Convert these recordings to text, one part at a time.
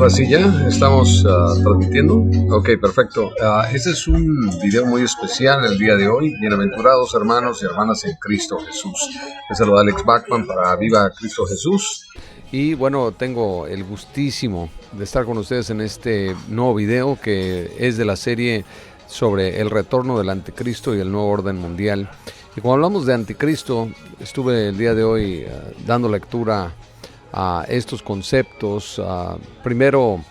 Ahora sí ya estamos transmitiendo. Ok, perfecto. Este es un video muy especial el día de hoy. Bienaventurados hermanos y hermanas en Cristo Jesús. Les saluda Alex Bachman para Viva Cristo Jesús. Y bueno, tengo el gustísimo de estar con ustedes en este nuevo video que es de la serie sobre el retorno del anticristo y el nuevo orden mundial. Y cuando hablamos de anticristo, estuve el día de hoy dando lectura a estos conceptos. Primero,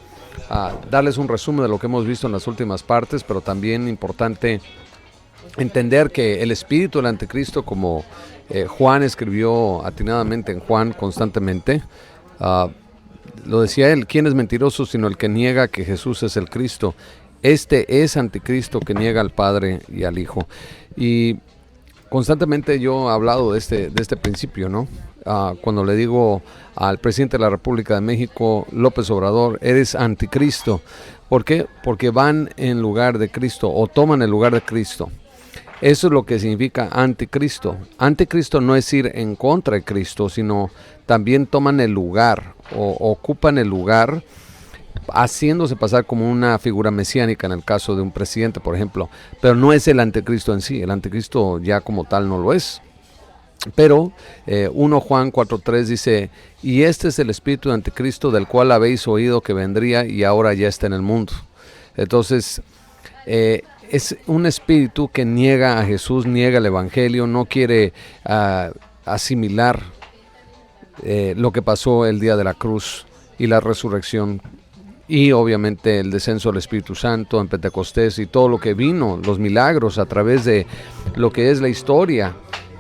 darles un resumen de lo que hemos visto en las últimas partes, pero también importante entender que el espíritu del anticristo, como Juan escribió atinadamente en Juan constantemente, lo decía él: ¿quién es mentiroso sino el que niega que Jesús es el Cristo? Este es anticristo que niega al Padre y al Hijo. Y constantemente yo he hablado de este principio, ¿no? Cuando le digo al presidente de la República de México, López Obrador, eres anticristo. ¿Por qué? Porque van en lugar de Cristo o toman el lugar de Cristo. Eso es lo que significa anticristo. Anticristo no es ir en contra de Cristo, sino también toman el lugar o ocupan el lugar, haciéndose pasar como una figura mesiánica en el caso de un presidente, por ejemplo. Pero no es el anticristo en sí. El anticristo ya como tal no lo es. Pero 1 Juan 4:3 dice: y este es el espíritu de anticristo, del cual habéis oído que vendría y ahora ya está en el mundo. Entonces es un espíritu que niega a Jesús, niega el evangelio, no quiere asimilar lo que pasó el día de la cruz y la resurrección, y obviamente el descenso del Espíritu Santo en Pentecostés y todo lo que vino, los milagros a través de lo que es la historia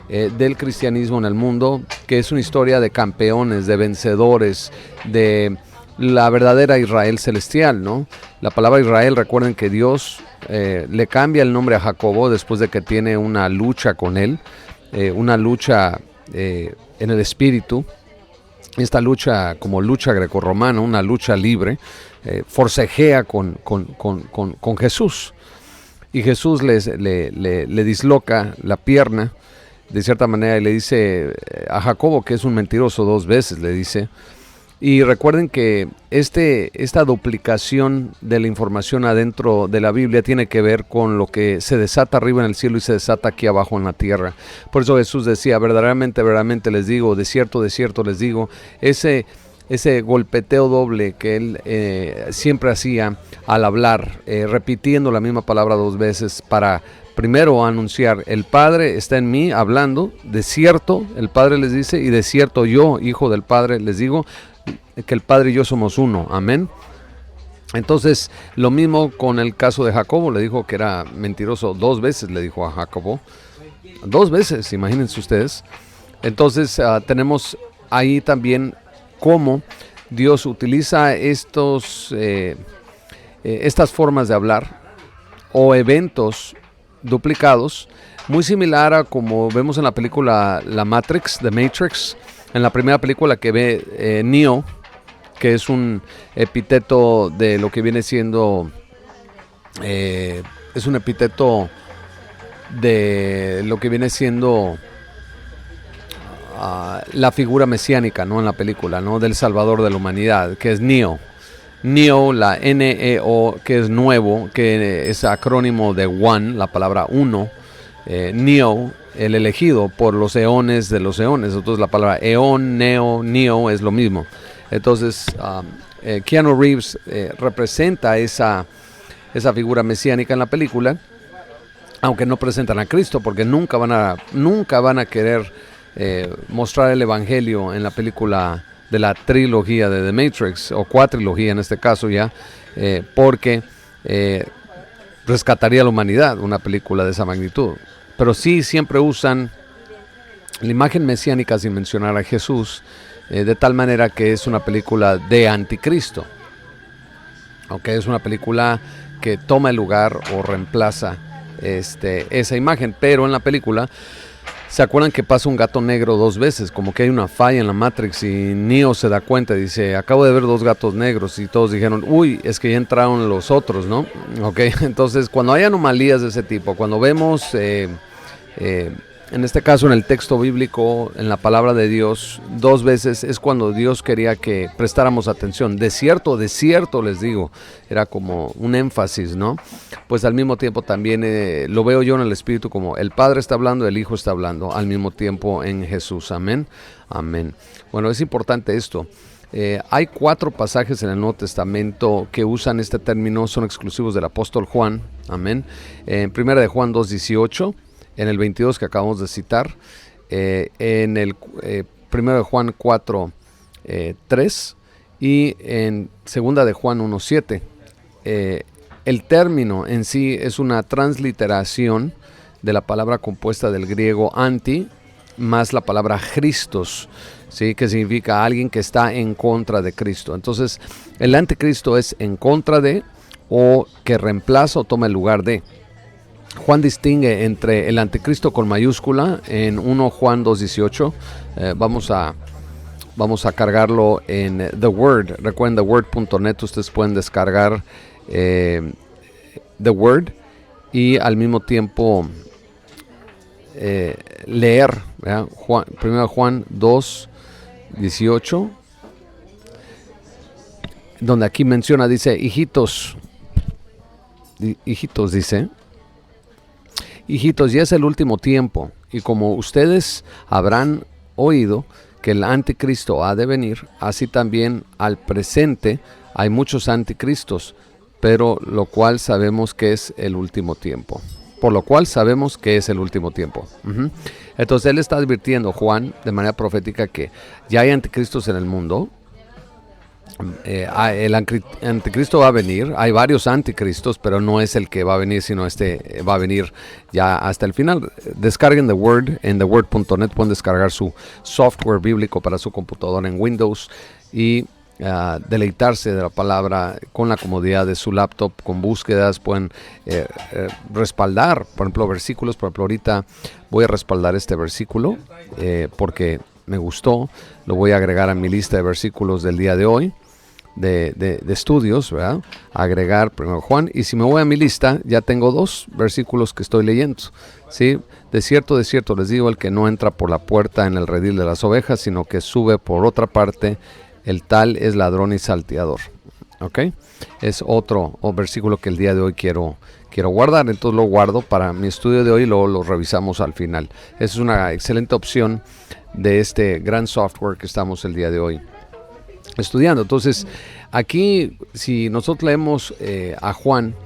del cristianismo en el mundo, que es una historia de campeones, de vencedores, de la verdadera Israel celestial, ¿no? La palabra Israel, recuerden que Dios le cambia el nombre a Jacobo después de que tiene una lucha con él, una lucha en el espíritu. Esta lucha, como lucha grecorromana, una lucha libre, forcejea con Jesús. Y Jesús le disloca la pierna de cierta manera y le dice a Jacobo que es un mentiroso 2 veces, le dice. Y recuerden que esta duplicación de la información adentro de la Biblia tiene que ver con lo que se desata arriba en el cielo y se desata aquí abajo en la tierra. Por eso Jesús decía: verdaderamente, verdaderamente les digo, de cierto les digo. Ese golpeteo doble que él siempre hacía al hablar, repitiendo la misma palabra 2 veces para primero anunciar: el Padre está en mí, hablando, de cierto el Padre les dice, y de cierto yo, hijo del Padre, les digo que el Padre y yo somos uno. Amén. Entonces, lo mismo con el caso de Jacobo. Le dijo que era mentiroso 2 veces, le dijo a Jacobo. 2 veces, imagínense ustedes. Entonces, tenemos ahí también cómo Dios utiliza estas formas de hablar o eventos duplicados, muy similar a como vemos en la película The Matrix, en la primera película que ve Neo, que es un epíteto de lo que viene siendo, es un epíteto de lo que viene siendo la figura mesiánica, ¿no? En la película, ¿no? Del Salvador de la humanidad, que es Neo. Neo, la N-E-O, que es nuevo, que es acrónimo de One, la palabra uno. Neo, el elegido por los eones de los eones. Entonces la palabra eón, neo es lo mismo. Entonces Keanu Reeves representa esa figura mesiánica en la película, aunque no presentan a Cristo, porque nunca van a querer mostrar el evangelio en la película de la trilogía de The Matrix, o cuatrilogía en este caso ya, porque rescataría a la humanidad una película de esa magnitud. Pero sí siempre usan la imagen mesiánica sin mencionar a Jesús, de tal manera que es una película de anticristo, aunque es una película que toma el lugar o reemplaza esa imagen. Pero en la película, ¿se acuerdan que pasa un gato negro 2 veces? Como que hay una falla en la Matrix y Neo se da cuenta y dice: acabo de ver 2 gatos negros, y todos dijeron: uy, es que ya entraron los otros, ¿no? Ok, entonces cuando hay anomalías de ese tipo, cuando vemos En este caso, en el texto bíblico, en la palabra de Dios, 2 veces es cuando Dios quería que prestáramos atención. De cierto, les digo, era como un énfasis, ¿no? Pues al mismo tiempo también lo veo yo en el Espíritu como el Padre está hablando, el Hijo está hablando, al mismo tiempo en Jesús. Amén, amén. Bueno, es importante esto. Hay 4 pasajes en el Nuevo Testamento que usan este término, son exclusivos del apóstol Juan. Amén. En 1 de Juan 2:18. En el 22 que acabamos de citar, en el 1 de Juan 4:3 y en 2 de Juan 1:7. El término en sí es una transliteración de la palabra compuesta del griego anti más la palabra Christos, ¿sí? Que significa alguien que está en contra de Cristo. Entonces, el anticristo es en contra de o que reemplaza o toma el lugar de. Juan distingue entre el anticristo con mayúscula en 1 Juan 2:18. Vamos a cargarlo en The Word. Recuerden, theword.net, ustedes pueden descargar The Word y al mismo tiempo leer, ¿verdad? 1 Juan 2:18, donde aquí menciona, dice, hijitos, dice, hijitos, ya es el último tiempo, y como ustedes habrán oído que el anticristo ha de venir, así también al presente hay muchos anticristos, pero lo cual sabemos que es el último tiempo. Por lo cual sabemos que es el último tiempo. Entonces él está advirtiendo, Juan, de manera profética, que ya hay anticristos en el mundo. El anticristo va a venir. Hay varios anticristos, pero no es el que va a venir, sino este va a venir ya hasta el final. Descarguen The Word en theword.net. Pueden descargar su software bíblico para su computadora en Windows y deleitarse de la palabra con la comodidad de su laptop, con búsquedas. Pueden respaldar, por ejemplo, versículos. Por ejemplo, ahorita voy a respaldar este versículo porque me gustó. Lo voy a agregar a mi lista de versículos del día de hoy, de estudios, ¿verdad? Agregar 1 Juan, y si me voy a mi lista, ya tengo 2 versículos que estoy leyendo, ¿sí? De cierto les digo, el que no entra por la puerta en el redil de las ovejas, sino que sube por otra parte, el tal es ladrón y salteador. ¿Ok? Es otro versículo que el día de hoy quiero guardar, entonces lo guardo para mi estudio de hoy y luego lo revisamos al final. Esa es una excelente opción de este gran software que estamos el día de hoy estudiando. Entonces, aquí, si nosotros leemos a Juan,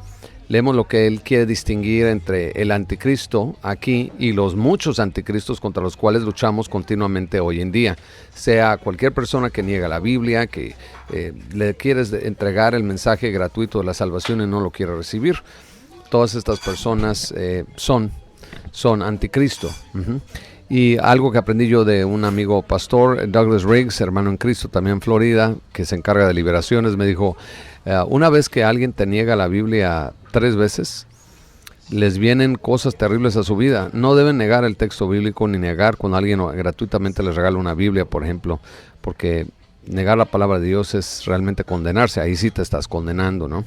leemos lo que él quiere distinguir entre el anticristo aquí y los muchos anticristos contra los cuales luchamos continuamente hoy en día. Sea cualquier persona que niega la Biblia, que le quieres entregar el mensaje gratuito de la salvación y no lo quiere recibir. Todas estas personas son anticristo. Y algo que aprendí yo de un amigo pastor, Douglas Riggs, hermano en Cristo, también en Florida, que se encarga de liberaciones, me dijo, una vez que alguien te niega la Biblia 3 veces, les vienen cosas terribles a su vida. No deben negar el texto bíblico ni negar cuando alguien gratuitamente les regala una Biblia, por ejemplo, porque negar la palabra de Dios es realmente condenarse. Ahí sí te estás condenando, ¿no?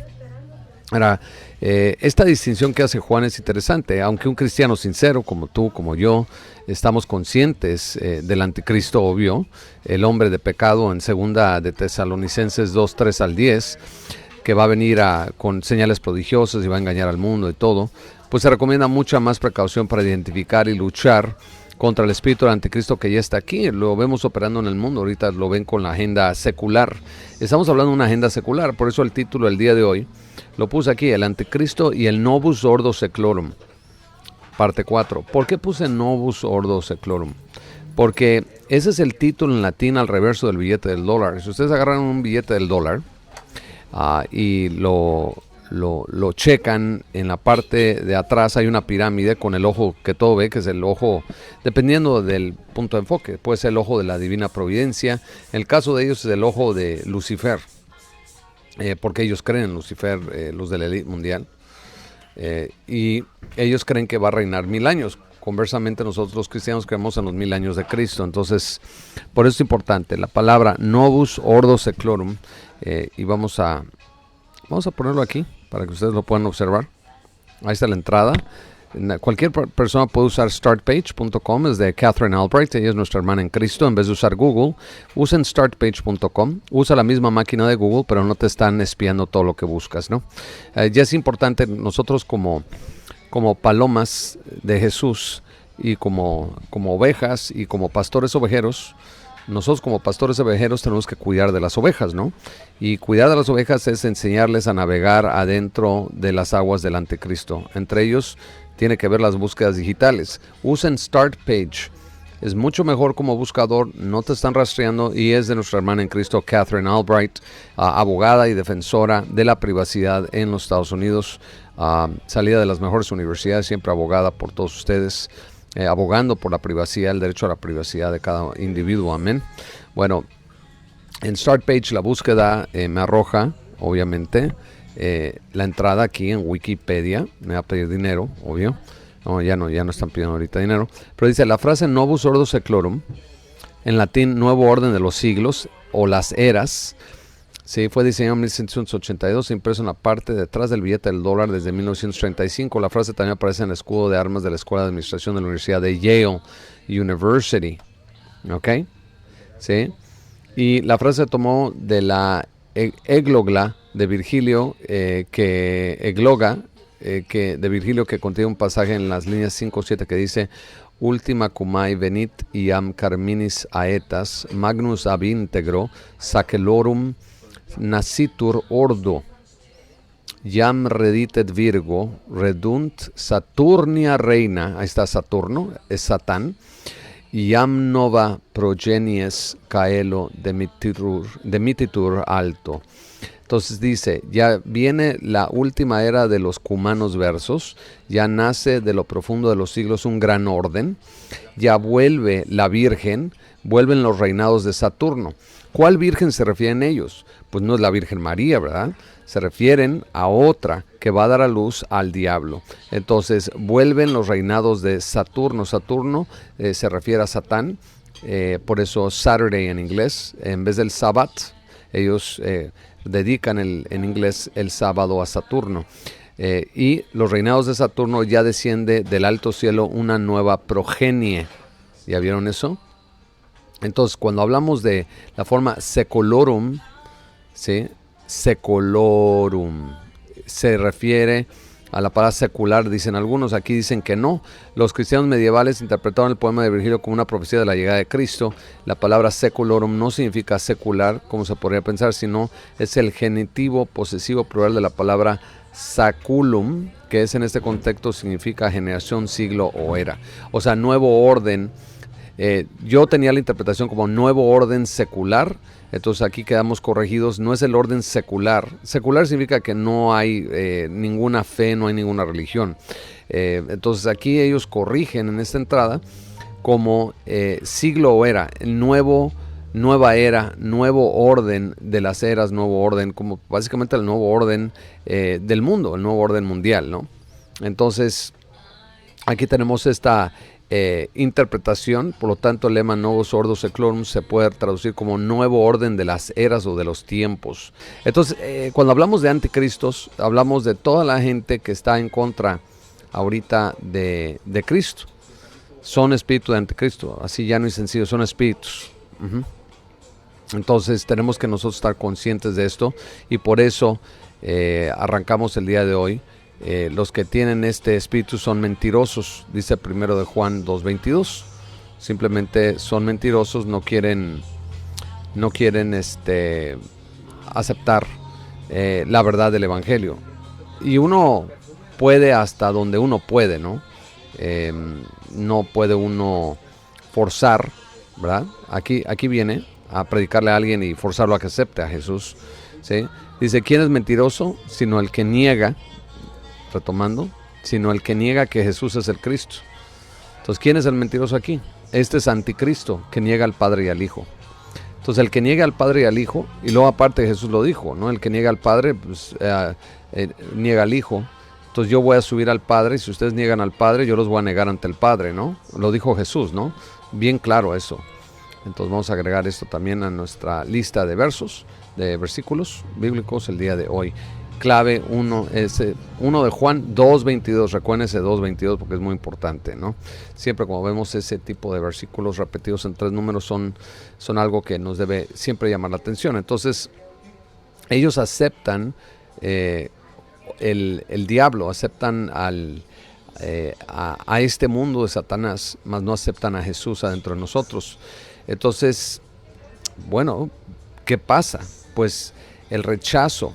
Ahora, esta distinción que hace Juan es interesante, aunque un cristiano sincero como tú, como yo, estamos conscientes del anticristo obvio, el hombre de pecado en 2 de Tesalonicenses 2:3-10, que va a venir con señales prodigiosas y va a engañar al mundo y todo, pues se recomienda mucha más precaución para identificar y luchar contra el espíritu del anticristo que ya está aquí. Lo vemos operando en el mundo, ahorita lo ven con la agenda secular. Estamos hablando de una agenda secular, por eso el título del día de hoy lo puse aquí, el anticristo y el Novus Ordo Seclorum, parte 4. ¿Por qué puse Novus Ordo Seclorum? Porque ese es el título en latín al reverso del billete del dólar. Si ustedes agarran un billete del dólar y lo checan, en la parte de atrás hay una pirámide con el ojo que todo ve, que es el ojo, dependiendo del punto de enfoque, puede ser el ojo de la divina providencia. En el caso de ellos es el ojo de Lucifer, porque ellos creen en Lucifer, los de la élite mundial, y ellos creen que va a reinar 1000 años. Conversamente, nosotros los cristianos creemos en los 1000 años de Cristo. Entonces, por eso es importante la palabra Novus Ordo Seclorum, y vamos a ponerlo aquí para que ustedes lo puedan observar. Ahí está la entrada. Cualquier persona puede usar startpage.com, es de Catherine Albright, ella es nuestra hermana en Cristo. En vez de usar Google, usen startpage.com, usa la misma máquina de Google, pero no te están espiando todo lo que buscas, ¿no? Ya es importante, nosotros como palomas de Jesús y como ovejas y como pastores ovejeros, nosotros como pastores ovejeros tenemos que cuidar de las ovejas, ¿no? Y cuidar de las ovejas es enseñarles a navegar adentro de las aguas del anticristo. Entre ellos tiene que ver las búsquedas digitales. Usen StartPage. Es mucho mejor como buscador, no te están rastreando, y es de nuestra hermana en Cristo, Catherine Albright, abogada y defensora de la privacidad en los Estados Unidos, salida de las mejores universidades, siempre abogada por todos ustedes, abogando por la privacidad, el derecho a la privacidad de cada individuo, amén. Bueno, en StartPage la búsqueda me arroja, obviamente, la entrada aquí en Wikipedia. Me va a pedir dinero, obvio. No, ya no están pidiendo ahorita dinero. Pero dice la frase Novus Ordo Seclorum, en latín Nuevo Orden de los Siglos o las Eras. Sí, fue diseñado en 1782, impreso en la parte de atrás del billete del dólar desde 1935. La frase también aparece en el escudo de armas de la Escuela de Administración de la Universidad de Yale University. ¿Ok? Sí. Y la frase se tomó de la eglogla de Virgilio, que contiene un pasaje en las líneas 5 o 7 que dice: Ultima cumai venit iam carminis aetas, magnus ab integro, sacelorum nascitur ordo, iam reditet Virgo, redunt Saturnia reina, ahí está Saturno, es Satán, iam nova progenies caelo demititur alto. Entonces dice, ya viene la última era de los cumanos versos, ya nace de lo profundo de los siglos un gran orden, ya vuelve la Virgen, vuelven los reinados de Saturno. ¿Cuál Virgen se refieren ellos? Pues no es la Virgen María, ¿verdad? Se refieren a otra que va a dar a luz al diablo. Entonces vuelven los reinados de Saturno. Saturno se refiere a Satán, por eso Saturday en inglés, en vez del Sabbath, ellos dedican en inglés el sábado a Saturno. Y los reinados de Saturno ya desciende del alto cielo una nueva progenie. ¿Ya vieron eso? Entonces, cuando hablamos de la forma secolorum, ¿sí? Secolorum se refiere a la palabra secular, dicen algunos. Aquí dicen que no. Los cristianos medievales interpretaron el poema de Virgilio como una profecía de la llegada de Cristo. La palabra secolorum no significa secular, como se podría pensar, sino es el genitivo posesivo plural de la palabra saculum, que es en este contexto significa generación, siglo o era. O sea, nuevo orden. Yo tenía la interpretación como nuevo orden secular. Entonces aquí quedamos corregidos, no es el orden secular. Secular significa que no hay ninguna fe, no hay ninguna religión. Entonces aquí ellos corrigen en esta entrada como siglo o era, nueva era, nuevo orden de las eras, nuevo orden, como básicamente el nuevo orden del mundo, el nuevo orden mundial, ¿no? Entonces aquí tenemos esta interpretación, por lo tanto el lema Novus Ordo Seclorum se puede traducir como nuevo orden de las eras o de los tiempos. Entonces cuando hablamos de anticristos, hablamos de toda la gente que está en contra ahorita de Cristo. Son espíritus de anticristo, así llano y sencillo, son espíritus. Entonces tenemos que nosotros estar conscientes de esto, y por eso arrancamos el día de hoy. Los que tienen este espíritu son mentirosos, dice primero de Juan 2:22. Simplemente son mentirosos, no quieren aceptar la verdad del evangelio. Y uno puede hasta donde uno puede, ¿no? No puede uno forzar, ¿verdad? Aquí viene a predicarle a alguien y forzarlo a que acepte a Jesús, ¿sí? Dice, ¿quién es mentiroso? Sino el que niega, retomando, sino el que niega que Jesús es el Cristo. Entonces, ¿quién es el mentiroso aquí? Este es anticristo, que niega al Padre y al Hijo. Entonces, el que niega al Padre y al Hijo, y luego aparte Jesús lo dijo, ¿no? El que niega al Padre, pues niega al Hijo. Entonces yo voy a subir al Padre, y si ustedes niegan al Padre, yo los voy a negar ante el Padre, ¿no? Lo dijo Jesús, ¿no? Bien claro eso. Entonces vamos a agregar esto también a nuestra lista de versos, de versículos bíblicos el día de hoy. clave uno de Juan 2.22, recuerden ese 2.22 porque es muy importante, ¿no? Siempre cuando vemos ese tipo de versículos repetidos en 3 números son algo que nos debe siempre llamar la atención. Entonces, ellos aceptan el diablo, aceptan a este mundo de Satanás, mas no aceptan a Jesús adentro de nosotros. Entonces, bueno, ¿qué pasa? Pues el rechazo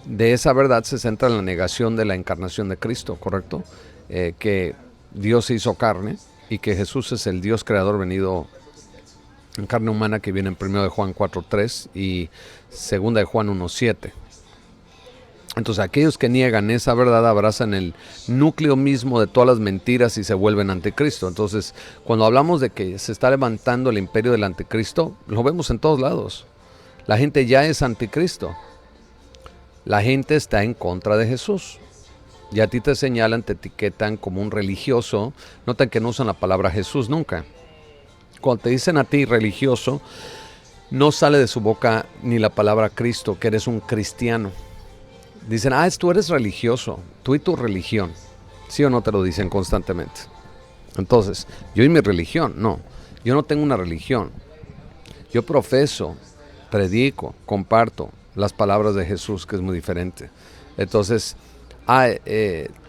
de esa verdad se centra en la negación de la encarnación de Cristo, ¿correcto? Que Dios se hizo carne y que Jesús es el Dios creador venido en carne humana, que viene en 1 de Juan 4.3 y 2 de Juan 1.7. Entonces aquellos que niegan esa verdad abrazan el núcleo mismo de todas las mentiras y se vuelven anticristo. Entonces, cuando hablamos de que se está levantando el imperio del anticristo, lo vemos en todos lados. La gente ya es anticristo. La gente está en contra de Jesús. Y a ti te señalan, te etiquetan como un religioso. Noten que no usan la palabra Jesús nunca. Cuando te dicen a ti religioso, no sale de su boca ni la palabra Cristo, que eres un cristiano. Dicen, tú eres religioso, tú y tu religión. ¿Sí o no te lo dicen constantemente? Entonces, yo y mi religión, no. Yo no tengo una religión. Yo profeso, predico, comparto las palabras de Jesús, que es muy diferente. Entonces,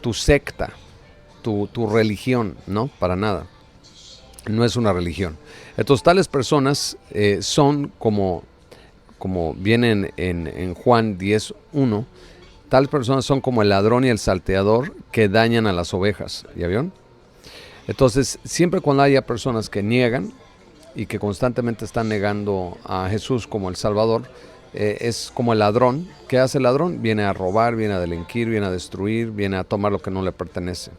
tu secta, tu religión, no, para nada. No es una religión. Entonces, tales personas son como vienen en Juan 10.1, tales personas son como el ladrón y el salteador que dañan a las ovejas. ¿Ya vieron? Entonces, siempre cuando haya personas que niegan y que constantemente están negando a Jesús como el Salvador, es como el ladrón. ¿Qué hace el ladrón? Viene a robar, viene a delinquir, viene a destruir, viene a tomar lo que no le pertenece.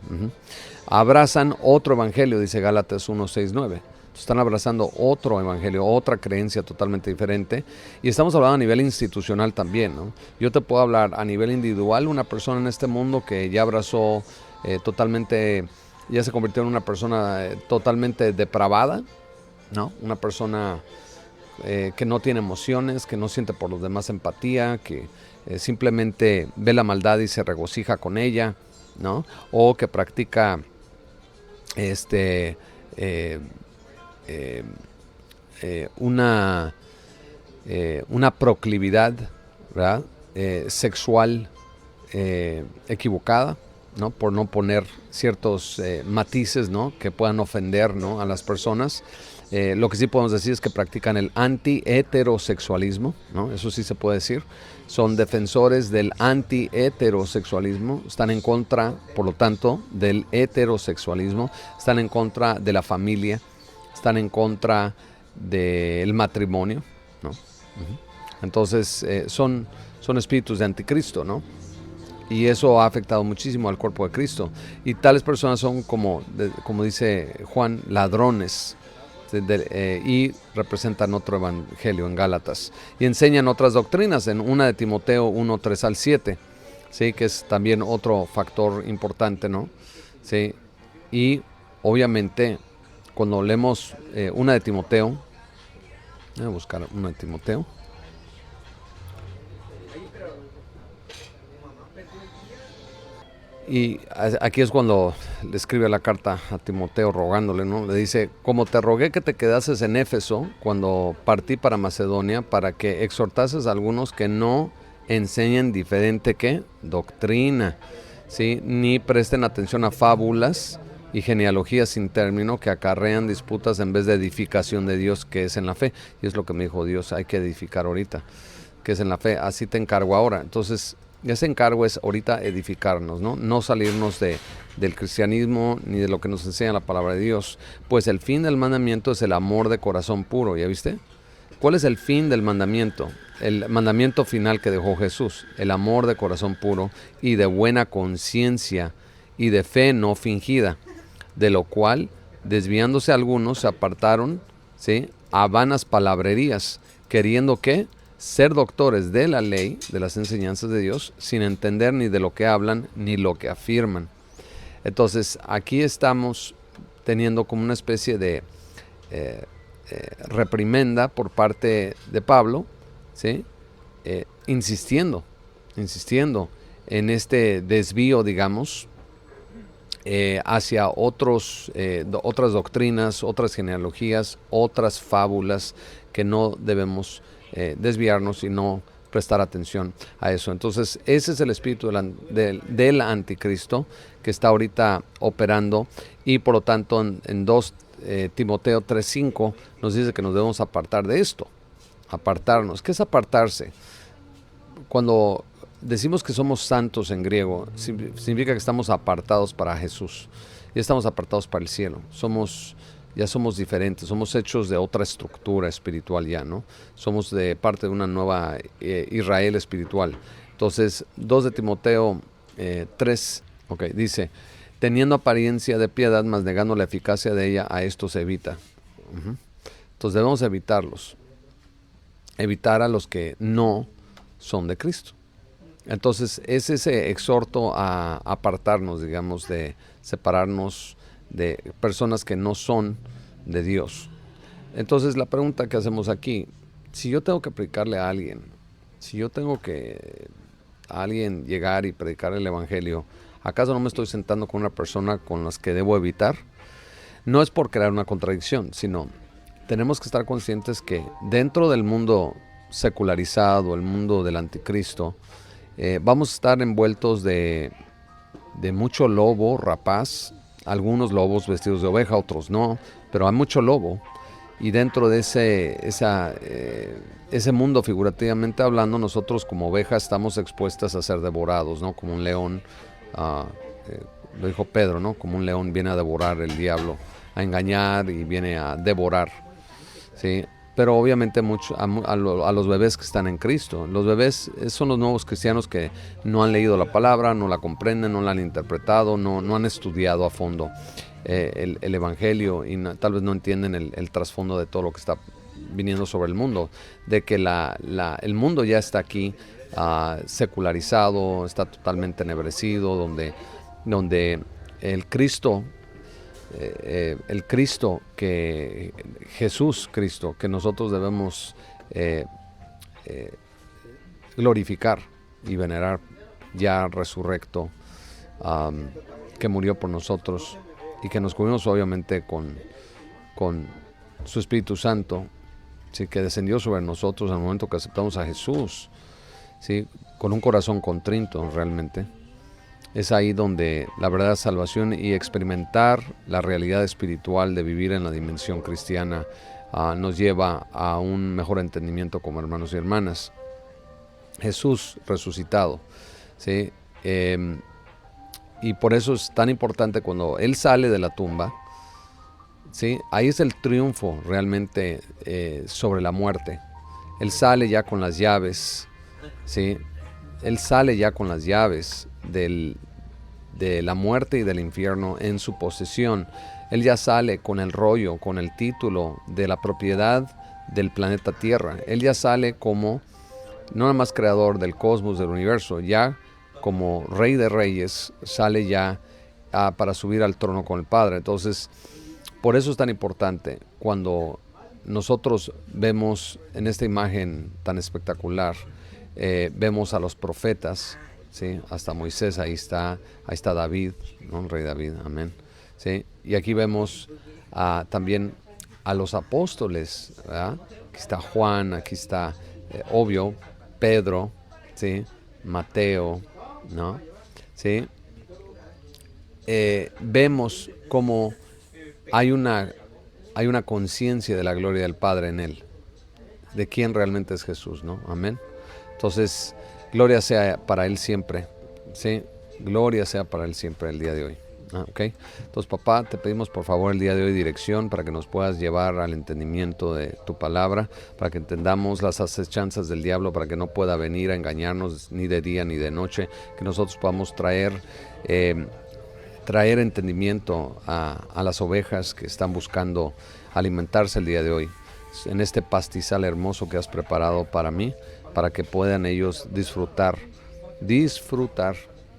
Abrazan otro evangelio, dice Gálatas 1.6.9. Están abrazando otro evangelio, otra creencia totalmente diferente. Y estamos hablando a nivel institucional también, ¿no? Yo te puedo hablar a nivel individual, una persona en este mundo que ya abrazó totalmente, ya se convirtió en una persona totalmente depravada, ¿no? Una persona que no tiene emociones, que no siente por los demás empatía, que simplemente ve la maldad y se regocija con ella, ¿no? O que practica una proclividad, ¿verdad? Sexual equivocada, ¿no? Por no poner ciertos matices, ¿no? Que puedan ofender, ¿no? a las personas. Lo que sí podemos decir es que practican el anti-heterosexualismo, ¿no? Eso sí se puede decir. Son defensores del anti-heterosexualismo, están en contra, por lo tanto, del heterosexualismo, están en contra de la familia, están en contra del matrimonio, ¿no? Entonces son espíritus de anticristo, ¿no? Y eso ha afectado muchísimo al cuerpo de Cristo. Y tales personas son como dice Juan, ladrones, y representan otro evangelio en Gálatas. Y enseñan otras doctrinas en 1 de Timoteo 1.3-7, ¿sí? Que es también otro factor importante, ¿no? ¿Sí? Y obviamente cuando leemos 1 de Timoteo, voy a buscar 1 de Timoteo. Y aquí es cuando le escribe la carta a Timoteo rogándole, ¿no? Le dice, como te rogué que te quedases en Éfeso cuando partí para Macedonia, para que exhortases a algunos que no enseñen diferente ¿qué? Doctrina, ¿sí? Ni presten atención a fábulas y genealogías sin término que acarrean disputas en vez de edificación de Dios, que es en la fe. Y es lo que me dijo Dios, hay que edificar ahorita, que es en la fe. Así te encargo ahora. Entonces, ese encargo es ahorita edificarnos, ¿no? No salirnos del cristianismo ni de lo que nos enseña la palabra de Dios. Pues el fin del mandamiento es el amor de corazón puro, ¿ya viste? ¿Cuál es el fin del mandamiento? El mandamiento final que dejó Jesús, el amor de corazón puro y de buena conciencia y de fe no fingida, de lo cual, desviándose algunos, se apartaron, ¿sí? A vanas palabrerías, queriendo ¿qué? Ser doctores de la ley, de las enseñanzas de Dios, sin entender ni de lo que hablan ni lo que afirman. Entonces, aquí estamos teniendo como una especie de reprimenda por parte de Pablo, ¿sí? Insistiendo insistiendo en este desvío, digamos, hacia otras doctrinas, otras genealogías, otras fábulas que no debemos desviarnos y no prestar atención a eso. Entonces, ese es el espíritu del anticristo que está ahorita operando, y por lo tanto en 2 Timoteo 3:5 nos dice que nos debemos apartar de esto. Apartarnos. ¿Qué es apartarse? Cuando decimos que somos santos en griego, significa que estamos apartados para Jesús. Ya estamos apartados para el cielo. Ya somos diferentes, somos hechos de otra estructura espiritual ya, ¿no? Somos de parte de una nueva Israel espiritual. Entonces, 2 de Timoteo 3, dice, teniendo apariencia de piedad, mas negando la eficacia de ella, a esto se evita. Entonces debemos evitarlos. Evitar a los que no son de Cristo. Entonces es ese exhorto a apartarnos, digamos, de separarnos de personas que no son de Dios. Entonces la pregunta que hacemos aquí, si yo tengo que predicarle a alguien, si yo tengo que a alguien llegar y predicarle el evangelio, ¿acaso no me estoy sentando con una persona con las que debo evitar? No es por crear una contradicción, sino tenemos que estar conscientes que dentro del mundo secularizado, el mundo del anticristo, vamos a estar envueltos de mucho lobo rapaz, algunos lobos vestidos de oveja, otros no, pero hay mucho lobo, y dentro de ese mundo, figurativamente hablando, nosotros como ovejas estamos expuestas a ser devorados, ¿no? Como un león, lo dijo Pedro, ¿no? Como un león viene a devorar el diablo, a engañar y viene a devorar, ¿sí? Pero obviamente a los bebés que están en Cristo. Los bebés son los nuevos cristianos que no han leído la palabra, no la comprenden, no la han interpretado, no han estudiado a fondo el evangelio, y tal vez no entienden el trasfondo de todo lo que está viniendo sobre el mundo, de que el mundo ya está aquí secularizado, está totalmente ennegrecido, donde el Cristo que Jesús Cristo, que nosotros debemos glorificar y venerar, ya resurrecto, que murió por nosotros y que nos cubrimos obviamente con su Espíritu Santo, ¿sí? Que descendió sobre nosotros al momento que aceptamos a Jesús, ¿sí? Con un corazón contrito realmente. Es ahí donde la verdadera salvación y experimentar la realidad espiritual de vivir en la dimensión cristiana nos lleva a un mejor entendimiento como hermanos y hermanas. Jesús resucitado, ¿sí? Y por eso es tan importante cuando Él sale de la tumba, ¿sí? Ahí es el triunfo realmente sobre la muerte. Él sale ya con las llaves, ¿sí? Él sale ya con las llaves de la muerte y del infierno en su posesión. Él ya sale con el rollo, con el título de la propiedad del planeta Tierra. Él ya sale como, no nada más creador del cosmos, del universo, ya como Rey de Reyes, sale ya para subir al trono con el Padre. Entonces, por eso es tan importante cuando nosotros vemos en esta imagen tan espectacular, vemos a los profetas, ¿sí? Hasta Moisés, ahí está David, ¿no? El rey David, amén, ¿sí? Y aquí vemos también a los apóstoles, ¿verdad? Aquí está Juan, aquí está, obvio, Pedro, ¿sí? Mateo, ¿no? ¿Sí? Vemos cómo hay una conciencia de la gloria del Padre en él, de quién realmente es Jesús, ¿no? Amén. Entonces, gloria sea para Él siempre, ¿sí? Gloria sea para Él siempre el día de hoy. ¿Okay? Entonces, papá, te pedimos por favor el día de hoy dirección para que nos puedas llevar al entendimiento de tu palabra, para que entendamos las acechanzas del diablo, para que no pueda venir a engañarnos ni de día ni de noche, que nosotros podamos traer entendimiento a las ovejas que están buscando alimentarse el día de hoy, en este pastizal hermoso que has preparado para mí, para que puedan ellos disfrutar,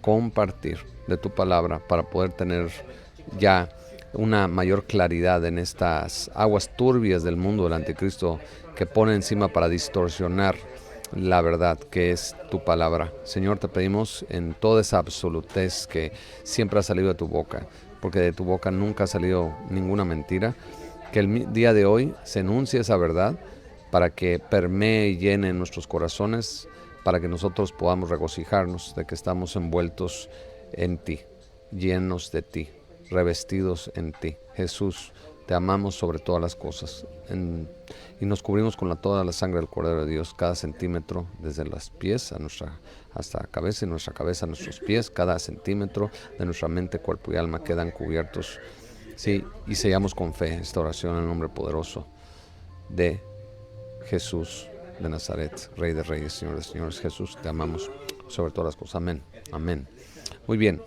compartir de tu palabra, para poder tener ya una mayor claridad en estas aguas turbias del mundo del anticristo que pone encima para distorsionar la verdad que es tu palabra. Señor, te pedimos en toda esa absolutez que siempre ha salido de tu boca, porque de tu boca nunca ha salido ninguna mentira, que el día de hoy se enuncie esa verdad para que permee y llene nuestros corazones, para que nosotros podamos regocijarnos de que estamos envueltos en ti, llenos de ti, revestidos en ti. Jesús, te amamos sobre todas las cosas y nos cubrimos con toda la sangre del Cordero de Dios, cada centímetro, desde los pies hasta la cabeza y nuestra cabeza a nuestros pies, cada centímetro de nuestra mente, cuerpo y alma quedan cubiertos. Sí, y sellamos con fe esta oración en el nombre poderoso de Jesús de Nazaret, Rey de Reyes, Señor de Señores. Jesús, te amamos sobre todas las cosas. Amén. Amén. Muy bien.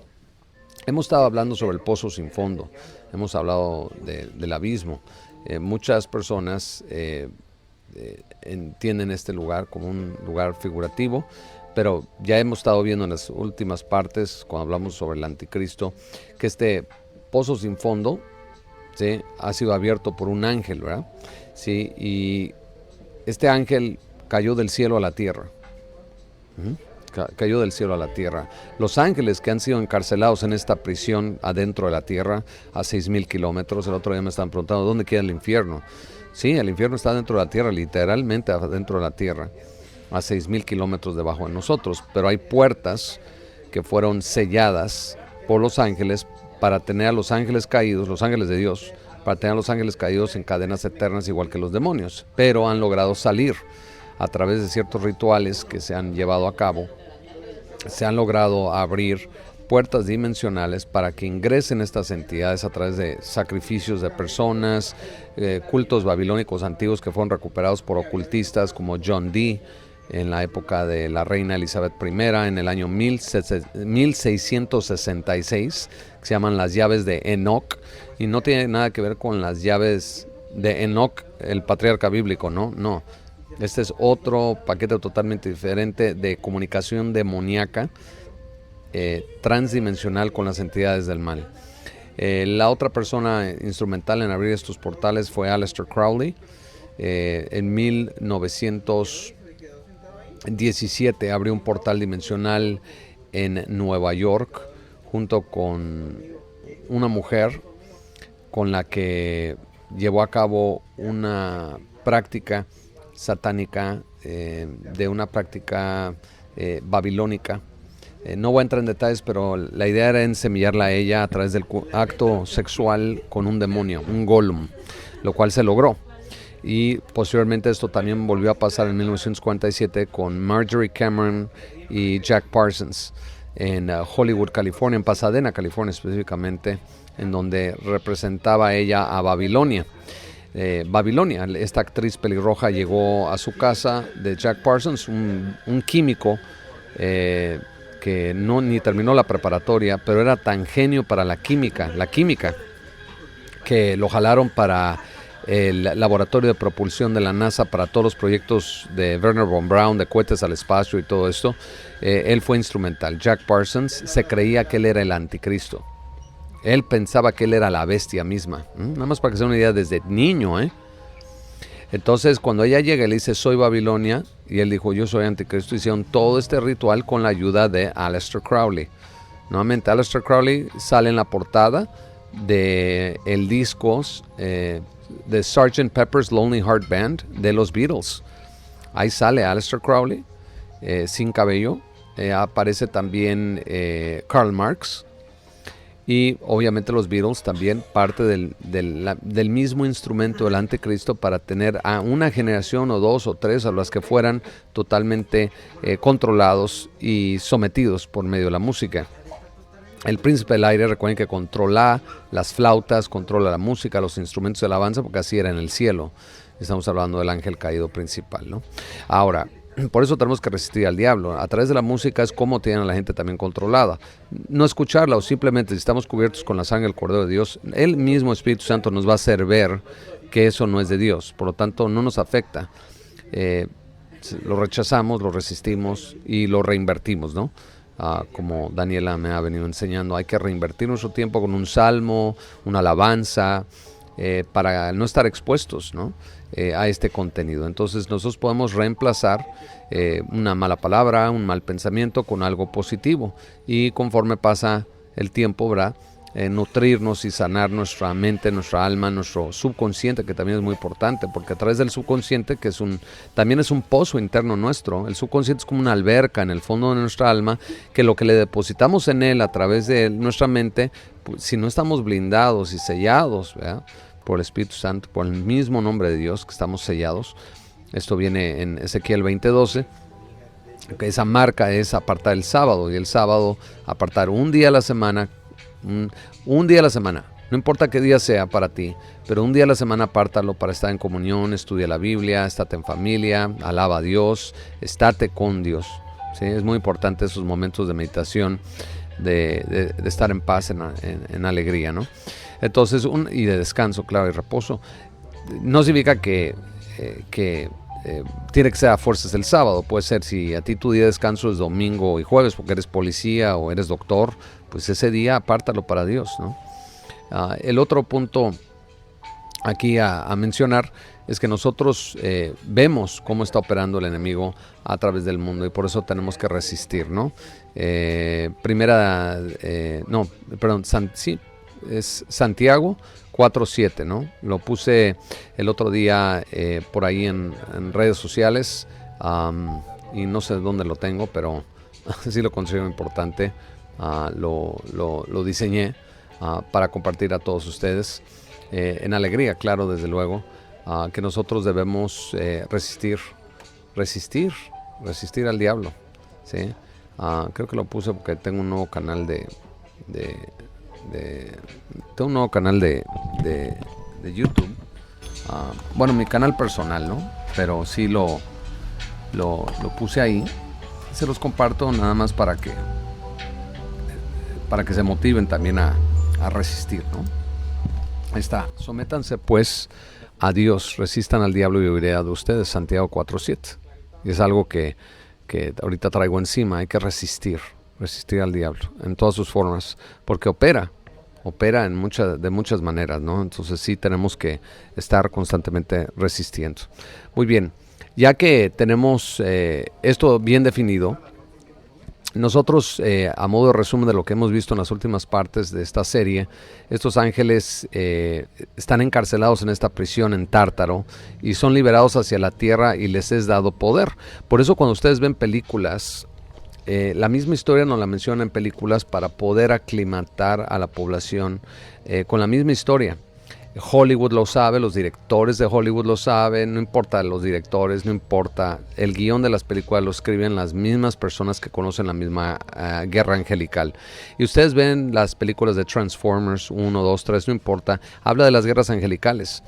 Hemos estado hablando sobre el pozo sin fondo. Hemos hablado del abismo. Muchas personas entienden este lugar como un lugar figurativo, pero ya hemos estado viendo en las últimas partes, cuando hablamos sobre el anticristo, que este pozo sin fondo, ¿sí?, ha sido abierto por un ángel, ¿verdad? Sí, y este ángel cayó del cielo a la tierra. Cayó del cielo a la tierra. Los ángeles que han sido encarcelados en esta prisión adentro de la tierra a 6,000 kilómetros, el otro día me estaban preguntando, ¿dónde queda el infierno? Sí, el infierno está dentro de la tierra, literalmente adentro de la tierra, a 6,000 kilómetros debajo de nosotros, pero hay puertas que fueron selladas por los ángeles para tener a los ángeles caídos, los ángeles de Dios, para tener a los ángeles caídos en cadenas eternas igual que los demonios, pero han logrado salir a través de ciertos rituales que se han llevado a cabo. Se han logrado abrir puertas dimensionales para que ingresen estas entidades a través de sacrificios de personas, cultos babilónicos antiguos que fueron recuperados por ocultistas como John Dee en la época de la reina Elizabeth I, en el año 1666, que se llaman las llaves de Enoch, y no tiene nada que ver con las llaves de Enoch, el patriarca bíblico, no. Este es otro paquete totalmente diferente de comunicación demoníaca, transdimensional con las entidades del mal. La otra persona instrumental en abrir estos portales fue Aleister Crowley. En 1917 abrió un portal dimensional en Nueva York junto con una mujer con la que llevó a cabo una práctica satánica, de una práctica babilónica. No voy a entrar en detalles, pero la idea era ensemillarla a ella a través del acto sexual con un demonio, un golem, lo cual se logró. Y posteriormente esto también volvió a pasar en 1947 con Marjorie Cameron y Jack Parsons en Hollywood, California, en Pasadena, California específicamente, en donde representaba ella a Babilonia. Babilonia, esta actriz pelirroja llegó a su casa de Jack Parsons, un químico que ni terminó la preparatoria, pero era tan genio para la química, que lo jalaron para el laboratorio de propulsión de la NASA para todos los proyectos de Wernher von Braun, de cohetes al espacio y todo esto. Él fue instrumental. Jack Parsons se creía que él era el anticristo. Él pensaba que él era la bestia misma. Nada más para que se den una idea desde niño, Entonces, cuando ella llega y le dice, soy Babilonia, y él dijo, yo soy anticristo, hicieron todo este ritual con la ayuda de Aleister Crowley. Nuevamente, Aleister Crowley sale en la portada de el disco de Sgt. Pepper's Lonely Heart Band de los Beatles. Ahí sale Aleister Crowley, sin cabello. Aparece también Karl Marx. Y obviamente los Beatles también parte del mismo instrumento del anticristo para tener a una generación o dos o tres a las que fueran totalmente controlados y sometidos por medio de la música. El príncipe del aire, recuerden que controla las flautas, controla la música, los instrumentos de alabanza, porque así era en el cielo. Estamos hablando del ángel caído principal, ¿no? Ahora, por eso tenemos que resistir al diablo. A través de la música es como tienen a la gente también controlada. No escucharla, o simplemente si estamos cubiertos con la sangre del Cordero de Dios, el mismo Espíritu Santo nos va a hacer ver que eso no es de Dios. Por lo tanto, no nos afecta. Lo rechazamos, lo resistimos y lo reinvertimos, ¿no? Como Daniela me ha venido enseñando, hay que reinvertir nuestro tiempo con un salmo, una alabanza, para no estar expuestos, ¿no? A este contenido. Entonces nosotros podemos reemplazar una mala palabra, un mal pensamiento con algo positivo, y conforme pasa el tiempo, ¿verdad? Nutrirnos y sanar nuestra mente, nuestra alma, nuestro subconsciente, que también es muy importante, porque a través del subconsciente, que también es un pozo interno nuestro, el subconsciente es como una alberca en el fondo de nuestra alma, que lo que le depositamos en él a través de nuestra mente, pues, si no estamos blindados y sellados, ¿verdad?, por el Espíritu Santo, por el mismo nombre de Dios, que estamos sellados. Esto viene en Ezequiel 20:12, que esa marca es apartar el sábado, y el sábado apartar un día a la semana, un día a la semana, no importa qué día sea para ti, pero un día a la semana apártalo para estar en comunión, estudia la Biblia, estate en familia, alaba a Dios, estate con Dios, ¿sí? Es muy importante esos momentos de meditación, de estar en paz, en alegría, ¿no? Entonces, y de descanso, claro, y reposo. No significa que tiene que ser a fuerzas el sábado. Puede ser, si a ti tu día de descanso es domingo y jueves porque eres policía o eres doctor, pues ese día apártalo para Dios, ¿no? El otro punto aquí a mencionar es que nosotros vemos cómo está operando el enemigo a través del mundo, y por eso tenemos que resistir, ¿no? Es Santiago 4:7, ¿no? Lo puse el otro día por ahí en redes sociales, y no sé dónde lo tengo, pero sí lo considero importante. Lo diseñé para compartir a todos ustedes, en alegría, claro, desde luego, que nosotros debemos resistir al diablo, ¿sí? Creo que lo puse porque tengo un nuevo canal tengo un nuevo canal de YouTube. Bueno, mi canal personal, ¿no? Pero sí lo puse ahí. Se los comparto nada más para que se motiven también a resistir, ¿no? Ahí está. Sométanse pues a Dios, resistan al diablo y huirá de ustedes, Santiago 4:7. Y es algo que ahorita traigo encima. Hay que resistir al diablo en todas sus formas, porque opera de muchas maneras, ¿no? Entonces sí tenemos que estar constantemente resistiendo. Muy bien, ya que tenemos esto bien definido, nosotros, a modo de resumen de lo que hemos visto en las últimas partes de esta serie, estos ángeles están encarcelados en esta prisión en Tártaro y son liberados hacia la tierra y les es dado poder. Por eso cuando ustedes ven películas, la misma historia nos la mencionan en películas para poder aclimatar a la población con la misma historia. Hollywood lo sabe, los directores de Hollywood lo saben, no importa los directores, no importa, el guión de las películas lo escriben las mismas personas que conocen la misma guerra angelical. Y ustedes ven las películas de Transformers 1, 2, 3, no importa, habla de las guerras angelicales.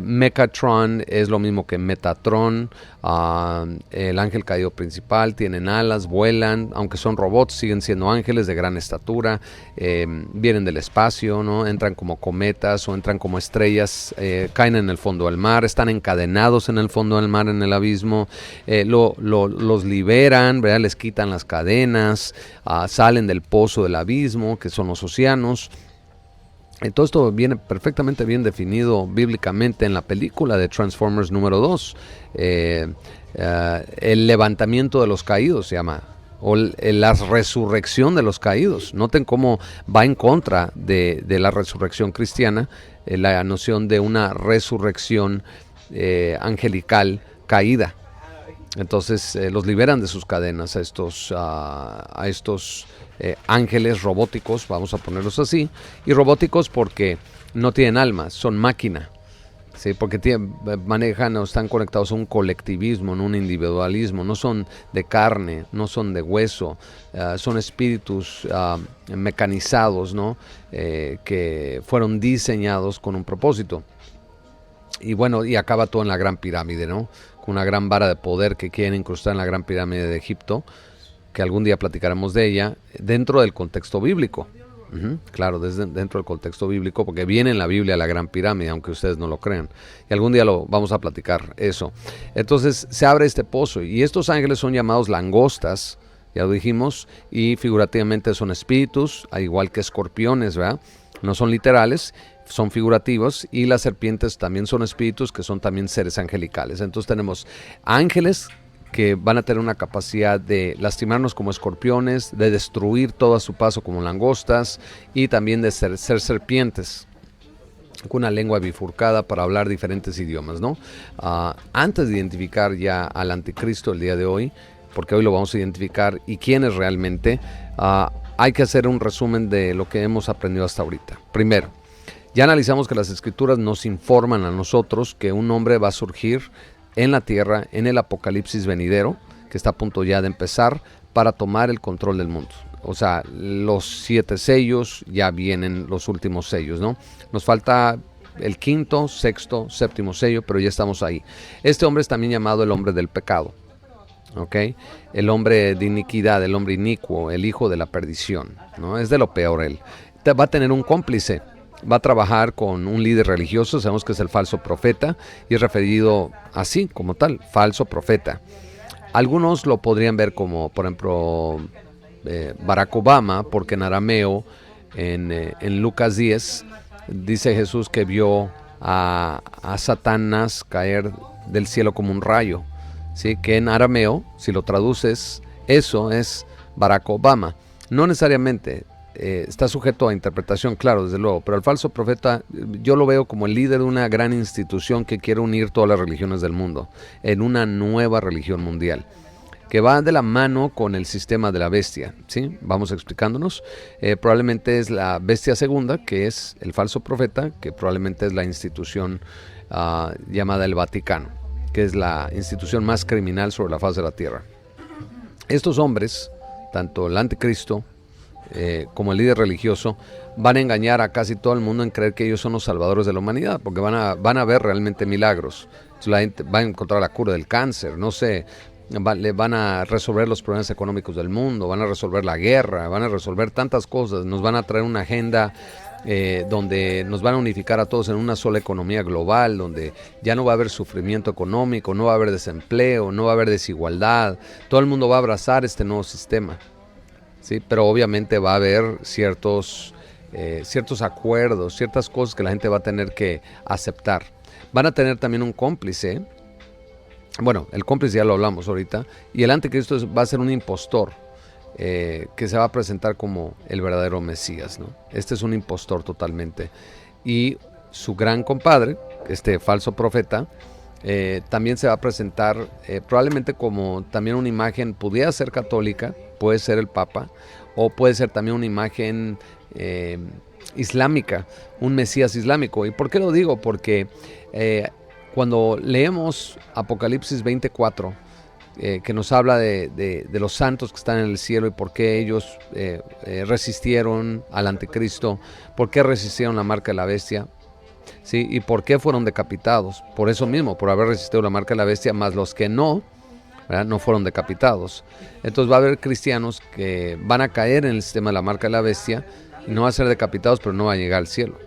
Mechatron es lo mismo que Metatron, el ángel caído principal, tienen alas, vuelan, aunque son robots, siguen siendo ángeles de gran estatura, vienen del espacio, ¿no? Entran como cometas o entran como estrellas, caen en el fondo del mar, están encadenados en el fondo del mar, en el abismo, los liberan, ¿verdad? Les quitan las cadenas, salen del pozo del abismo, que son los océanos. Todo esto viene perfectamente bien definido bíblicamente en la película de Transformers número 2. El levantamiento de los caídos se llama, o la resurrección de los caídos. Noten cómo va en contra de la resurrección cristiana, la noción de una resurrección angelical caída. Entonces los liberan de sus cadenas a estos ángeles robóticos, vamos a ponerlos así, y robóticos porque no tienen alma, son máquina, ¿sí? Porque manejan o están conectados a un colectivismo, no un individualismo, no son de carne, no son de hueso, son espíritus mecanizados, ¿no? Que fueron diseñados con un propósito. Y bueno, y acaba todo en la Gran Pirámide, ¿no? Con una gran vara de poder que quieren incrustar en la Gran Pirámide de Egipto, que algún día platicaremos de ella, dentro del contexto bíblico. Claro, dentro del contexto bíblico, porque viene en la Biblia la Gran Pirámide, aunque ustedes no lo crean. Y algún día lo vamos a platicar eso. Entonces se abre este pozo, y estos ángeles son llamados langostas, ya lo dijimos, y figurativamente son espíritus, al igual que escorpiones, ¿verdad? no son literales, son figurativos, y las serpientes también son espíritus que son también seres angelicales. Entonces tenemos ángeles que van a tener una capacidad de lastimarnos como escorpiones, de destruir todo a su paso como langostas, y también de ser serpientes con una lengua bifurcada para hablar diferentes idiomas, ¿no? Antes de identificar ya al anticristo el día de hoy, porque hoy lo vamos a identificar y quién es realmente, hay que hacer un resumen de lo que hemos aprendido hasta ahorita. Primero, ya analizamos que las escrituras nos informan a nosotros que un hombre va a surgir en la tierra en el apocalipsis venidero, que está a punto ya de empezar, para tomar el control del mundo. O sea, los 7 sellos, ya vienen los últimos sellos, ¿no? Nos falta el 5º, 6º, 7º sello, pero ya estamos ahí. Este hombre es también llamado el hombre del pecado, ¿ok? El hombre de iniquidad, el hombre inicuo, el hijo de la perdición, ¿no? Es de lo peor él. Va a tener un cómplice, va a trabajar con un líder religioso, sabemos que es el falso profeta, y es referido así, como tal, falso profeta. Algunos lo podrían ver como, por ejemplo, Barack Obama, porque en arameo, en Lucas 10, dice Jesús que vio a Satanás caer del cielo como un rayo, ¿sí? Que en arameo, si lo traduces, eso es Barack Obama. No necesariamente está sujeto a interpretación, claro, desde luego, pero el falso profeta yo lo veo como el líder de una gran institución que quiere unir todas las religiones del mundo en una nueva religión mundial, que va de la mano con el sistema de la bestia, ¿sí? Vamos explicándonos. Probablemente es la bestia segunda, que es el falso profeta, que probablemente es la institución llamada el Vaticano, que es la institución más criminal sobre la faz de la tierra. Estos hombres, tanto el anticristo como el líder religioso, van a engañar a casi todo el mundo en creer que ellos son los salvadores de la humanidad, porque van a ver realmente milagros. Entonces, la gente va a encontrar la cura del cáncer, no sé, le van a resolver los problemas económicos del mundo, van a resolver la guerra, van a resolver tantas cosas, nos van a traer una agenda donde nos van a unificar a todos en una sola economía global, donde ya no va a haber sufrimiento económico, no va a haber desempleo, no va a haber desigualdad, todo el mundo va a abrazar este nuevo sistema, ¿sí? Pero obviamente va a haber ciertos acuerdos, ciertas cosas que la gente va a tener que aceptar. Van a tener también un cómplice. Bueno, el cómplice ya lo hablamos ahorita, y el anticristo va a ser un impostor que se va a presentar como el verdadero Mesías, ¿no? Este es un impostor totalmente, y su gran compadre, este falso profeta, también se va a presentar probablemente como también una imagen, pudiera ser católica, puede ser el Papa, o puede ser también una imagen islámica, un Mesías islámico. ¿Y por qué lo digo? Porque cuando leemos Apocalipsis 24, que nos habla de los santos que están en el cielo y por qué ellos resistieron al anticristo, por qué resistieron la marca de la bestia, ¿sí? Y por qué fueron decapitados. Por eso mismo, por haber resistido la marca de la bestia, más los que no, ¿verdad?, no fueron decapitados. Entonces va a haber cristianos que van a caer en el sistema de la marca de la bestia y no van a ser decapitados, pero no van a llegar al cielo.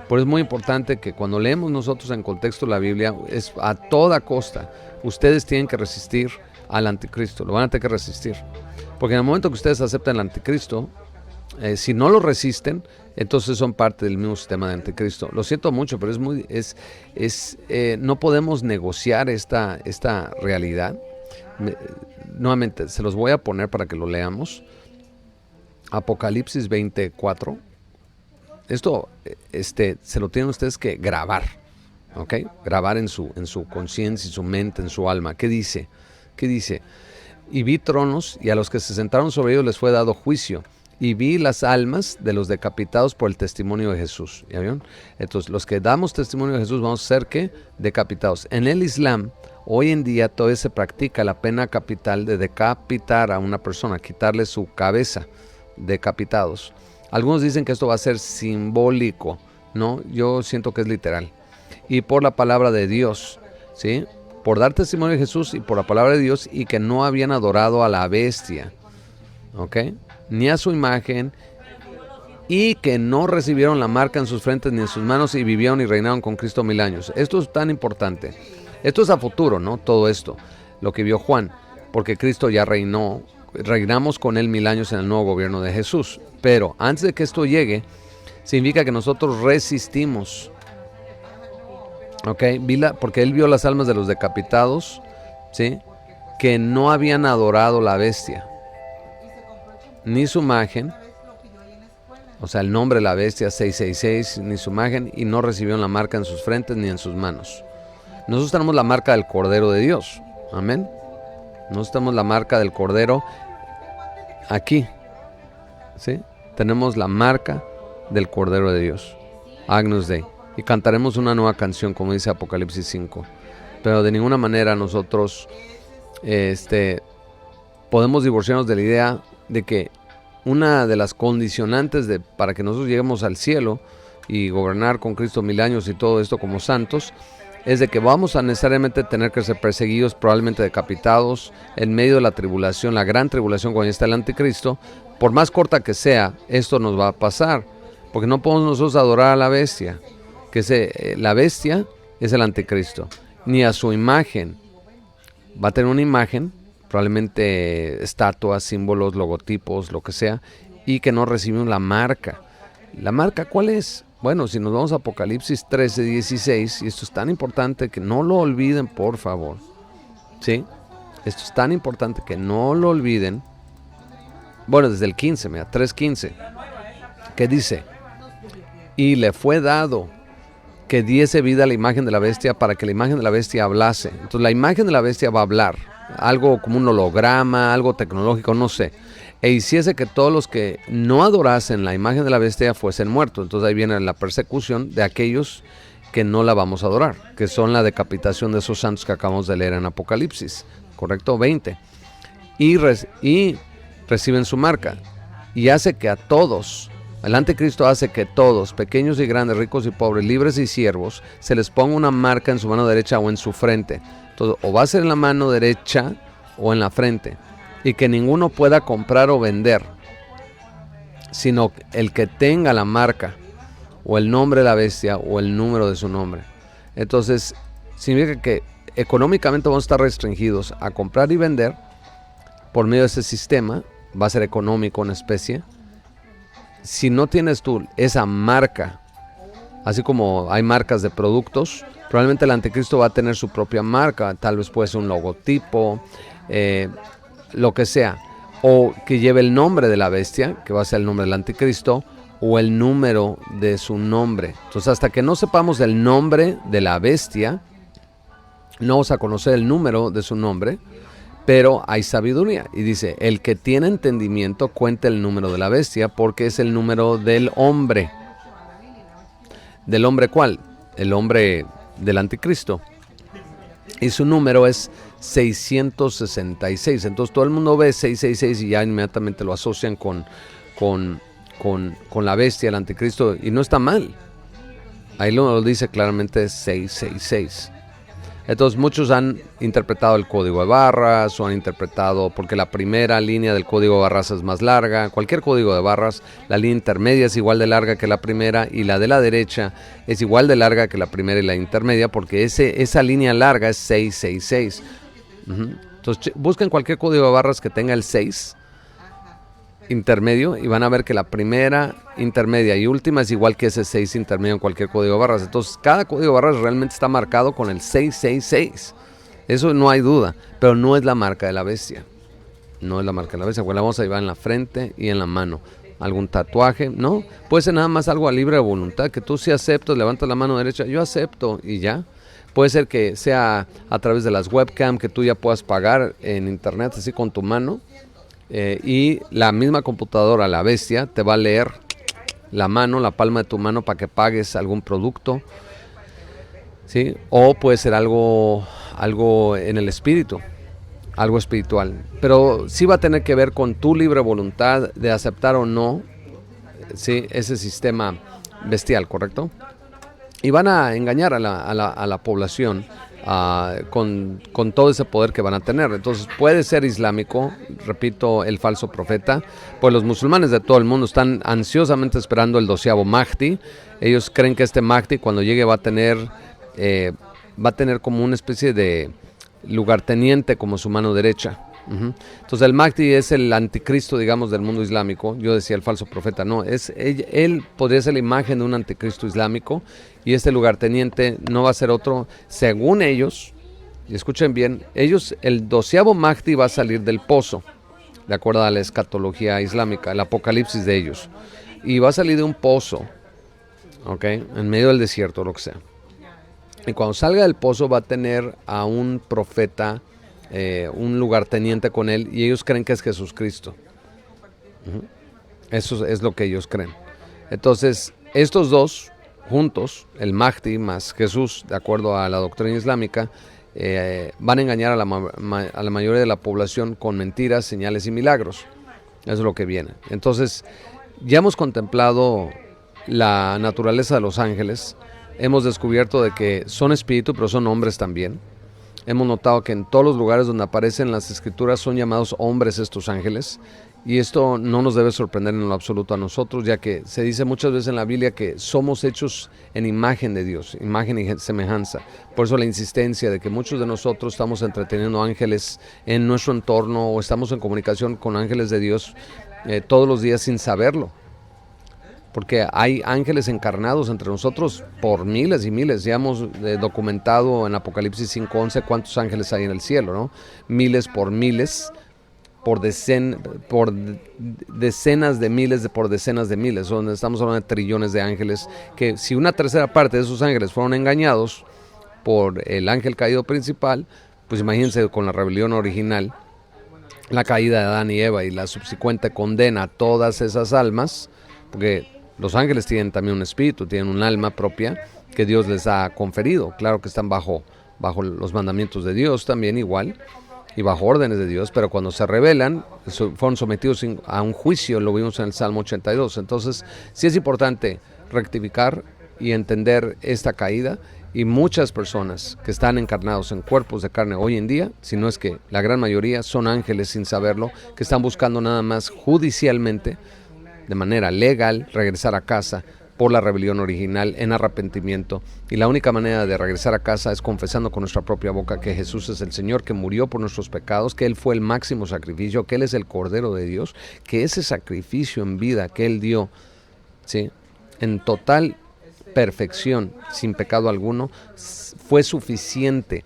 Por eso es muy importante que cuando leemos nosotros en contexto la Biblia, es a toda costa, ustedes tienen que resistir al anticristo, lo van a tener que resistir. Porque en el momento que ustedes aceptan el anticristo, si no lo resisten, entonces son parte del mismo sistema de anticristo. Lo siento mucho, pero no podemos negociar esta realidad. Nuevamente, se los voy a poner para que lo leamos. Apocalipsis 24. Esto se lo tienen ustedes que grabar, ¿ok? Grabar en su conciencia, en su mente, en su alma. ¿Qué dice? Y vi tronos, y a los que se sentaron sobre ellos les fue dado juicio. Y vi las almas de los decapitados por el testimonio de Jesús. ¿Ya vieron? Entonces, los que damos testimonio de Jesús vamos a ser, ¿qué? Decapitados. En el Islam, hoy en día todavía se practica la pena capital de decapitar a una persona, quitarle su cabeza, decapitados. Algunos dicen que esto va a ser simbólico, ¿no? Yo siento que es literal. Y por la palabra de Dios, ¿sí? Por dar testimonio de Jesús y por la palabra de Dios, y que no habían adorado a la bestia, ¿ok? Ni a su imagen, y que no recibieron la marca en sus frentes ni en sus manos, y vivieron y reinaron con Cristo 1000 años. Esto es tan importante. Esto es a futuro, ¿no? Todo esto, lo que vio Juan, porque Cristo ya reinamos con él 1000 años en el nuevo gobierno de Jesús. Pero antes de que esto llegue, significa que nosotros resistimos. ¿Ok? Porque él vio las almas de los decapitados, ¿sí? Que no habían adorado la bestia, ni su imagen, o sea, el nombre de la bestia 666, ni su imagen, y no recibieron la marca en sus frentes ni en sus manos. Nosotros tenemos la marca del Cordero de Dios. Amén. Nosotros tenemos la marca del Cordero aquí, ¿sí? Tenemos la marca del Cordero de Dios, Agnus Dei, y cantaremos una nueva canción, como dice Apocalipsis 5. Pero de ninguna manera nosotros podemos divorciarnos de la idea de que una de las condicionantes para que nosotros lleguemos al cielo y gobernar con Cristo 1000 años y todo esto como santos, es de que vamos a necesariamente tener que ser perseguidos, probablemente decapitados, en medio de la tribulación, la gran tribulación cuando está el anticristo. Por más corta que sea, esto nos va a pasar, porque no podemos nosotros adorar a la bestia, la bestia es el anticristo, ni a su imagen. Va a tener una imagen, probablemente estatuas, símbolos, logotipos, lo que sea, y que no recibimos la marca. ¿La marca cuál es? Bueno, si nos vamos a Apocalipsis 13:16, y esto es tan importante que no lo olviden, por favor. ¿Sí? Esto es tan importante que no lo olviden. Bueno, desde el 15, mira, 3:15, que dice: y le fue dado que diese vida a la imagen de la bestia para que la imagen de la bestia hablase. Entonces la imagen de la bestia va a hablar, algo como un holograma, algo tecnológico, no sé. E hiciese que todos los que no adorasen la imagen de la bestia fuesen muertos. Entonces ahí viene la persecución de aquellos que no la vamos a adorar, que son la decapitación de esos santos que acabamos de leer en Apocalipsis, ¿correcto? 20. Y reciben su marca. Y hace que a todos, el anticristo hace que todos, pequeños y grandes, ricos y pobres, libres y siervos, se les ponga una marca en su mano derecha o en su frente. Entonces, o va a ser en la mano derecha o en la frente. Y que ninguno pueda comprar o vender, sino el que tenga la marca o el nombre de la bestia o el número de su nombre. Entonces, significa que económicamente vamos a estar restringidos a comprar y vender por medio de ese sistema. Va a ser económico en especie. Si no tienes tú esa marca, así como hay marcas de productos, probablemente el anticristo va a tener su propia marca. Tal vez puede ser un logotipo, lo que sea, o que lleve el nombre de la bestia, que va a ser el nombre del anticristo, o el número de su nombre. Entonces, hasta que no sepamos el nombre de la bestia, no vamos a conocer el número de su nombre, pero hay sabiduría. Y dice, el que tiene entendimiento cuenta el número de la bestia, porque es el número del hombre. ¿Del hombre cuál? El hombre del anticristo. Y su número es 666. Entonces todo el mundo ve 666 y ya inmediatamente lo asocian con la bestia, el anticristo, y no está mal. Ahí lo dice claramente 666. Entonces muchos han interpretado el código de barras, o han interpretado, porque la primera línea del código de barras es más larga. Cualquier código de barras, la línea intermedia es igual de larga que la primera, y la de la derecha es igual de larga que la primera y la intermedia, porque esa línea larga es 666. Entonces busquen cualquier código de barras que tenga el 6 intermedio y van a ver que la primera, intermedia y última es igual que ese 6 intermedio en cualquier código de barras. Entonces cada código de barras realmente está marcado con el 666. Eso no hay duda, pero no es la marca de la bestia. No es la marca de la bestia, pues la vamos a llevar en la frente y en la mano. Algún tatuaje, ¿no? Puede ser nada más algo a libre voluntad, que tú sí aceptas, levantas la mano derecha, yo acepto y ya. Puede ser que sea a través de las webcam, que tú ya puedas pagar en internet así con tu mano. Y la misma computadora, la bestia, te va a leer la mano, la palma de tu mano para que pagues algún producto, ¿sí? O puede ser algo en el espíritu, algo espiritual. Pero sí va a tener que ver con tu libre voluntad de aceptar o no, ¿sí?, ese sistema bestial, ¿correcto? Y van a engañar a la población con todo ese poder que van a tener. Entonces puede ser islámico, repito, el falso profeta, pues los musulmanes de todo el mundo están ansiosamente esperando el 12º Mahdi. Ellos creen que este Mahdi, cuando llegue, va a tener como una especie de lugarteniente como su mano derecha. Ujú. Entonces el Mahdi es el anticristo, digamos, del mundo islámico. Yo decía el falso profeta, no, él podría ser la imagen de un anticristo islámico, y este lugarteniente no va a ser otro, según ellos, y escuchen bien, ellos, el 12º Mahdi va a salir del pozo, de acuerdo a la escatología islámica, el apocalipsis de ellos, y va a salir de un pozo, ¿ok? En medio del desierto, lo que sea. Y cuando salga del pozo va a tener a un profeta, un lugarteniente con él, y ellos creen que es Jesucristo. Eso es lo que ellos creen. Entonces, estos dos juntos, el Mahdi más Jesús, de acuerdo a la doctrina islámica, van a engañar a la mayoría de la población con mentiras, señales y milagros. Eso es lo que viene. Entonces, ya hemos contemplado la naturaleza de los ángeles. Hemos descubierto de que son espíritu, pero son hombres también. Hemos notado que en todos los lugares donde aparecen las escrituras son llamados hombres estos ángeles, y esto no nos debe sorprender en lo absoluto a nosotros, ya que se dice muchas veces en la Biblia que somos hechos en imagen de Dios, imagen y semejanza. Por eso la insistencia de que muchos de nosotros estamos entreteniendo ángeles en nuestro entorno, o estamos en comunicación con ángeles de Dios todos los días sin saberlo. Porque hay ángeles encarnados entre nosotros por miles y miles. Ya hemos documentado en Apocalipsis 5:11 cuántos ángeles hay en el cielo, ¿no? Miles, por decenas de miles, por decenas de miles. Donde estamos hablando de trillones de ángeles, que si una tercera parte de esos ángeles fueron engañados por el ángel caído principal, pues imagínense con la rebelión original, la caída de Adán y Eva y la subsecuente condena a todas esas almas, porque los ángeles tienen también un espíritu, tienen un alma propia que Dios les ha conferido. Claro que están bajo los mandamientos de Dios también igual, y bajo órdenes de Dios, pero cuando se rebelan, fueron sometidos a un juicio, lo vimos en el Salmo 82. Entonces, sí es importante rectificar y entender esta caída, y muchas personas que están encarnados en cuerpos de carne hoy en día, si no es que la gran mayoría, son ángeles sin saberlo, que están buscando nada más judicialmente, de manera legal, regresar a casa por la rebelión original en arrepentimiento. Y la única manera de regresar a casa es confesando con nuestra propia boca que Jesús es el Señor, que murió por nuestros pecados, que Él fue el máximo sacrificio, que Él es el Cordero de Dios, que ese sacrificio en vida que Él dio, ¿sí?, en total perfección, sin pecado alguno, fue suficiente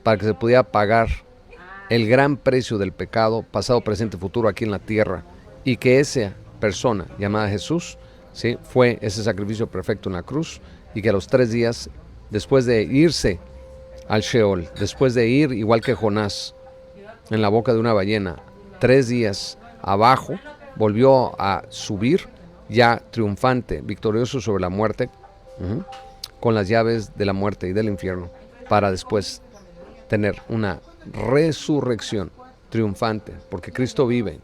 para que se pudiera pagar el gran precio del pecado, pasado, presente y futuro aquí en la tierra, y que esa persona llamada Jesús, ¿sí?, fue ese sacrificio perfecto en la cruz, y que a los 3 días, después de irse al Sheol, después de ir igual que Jonás en la boca de una ballena, 3 días abajo, volvió a subir ya triunfante, victorioso sobre la muerte, con las llaves de la muerte y del infierno, para después tener una resurrección triunfante, porque Cristo vive.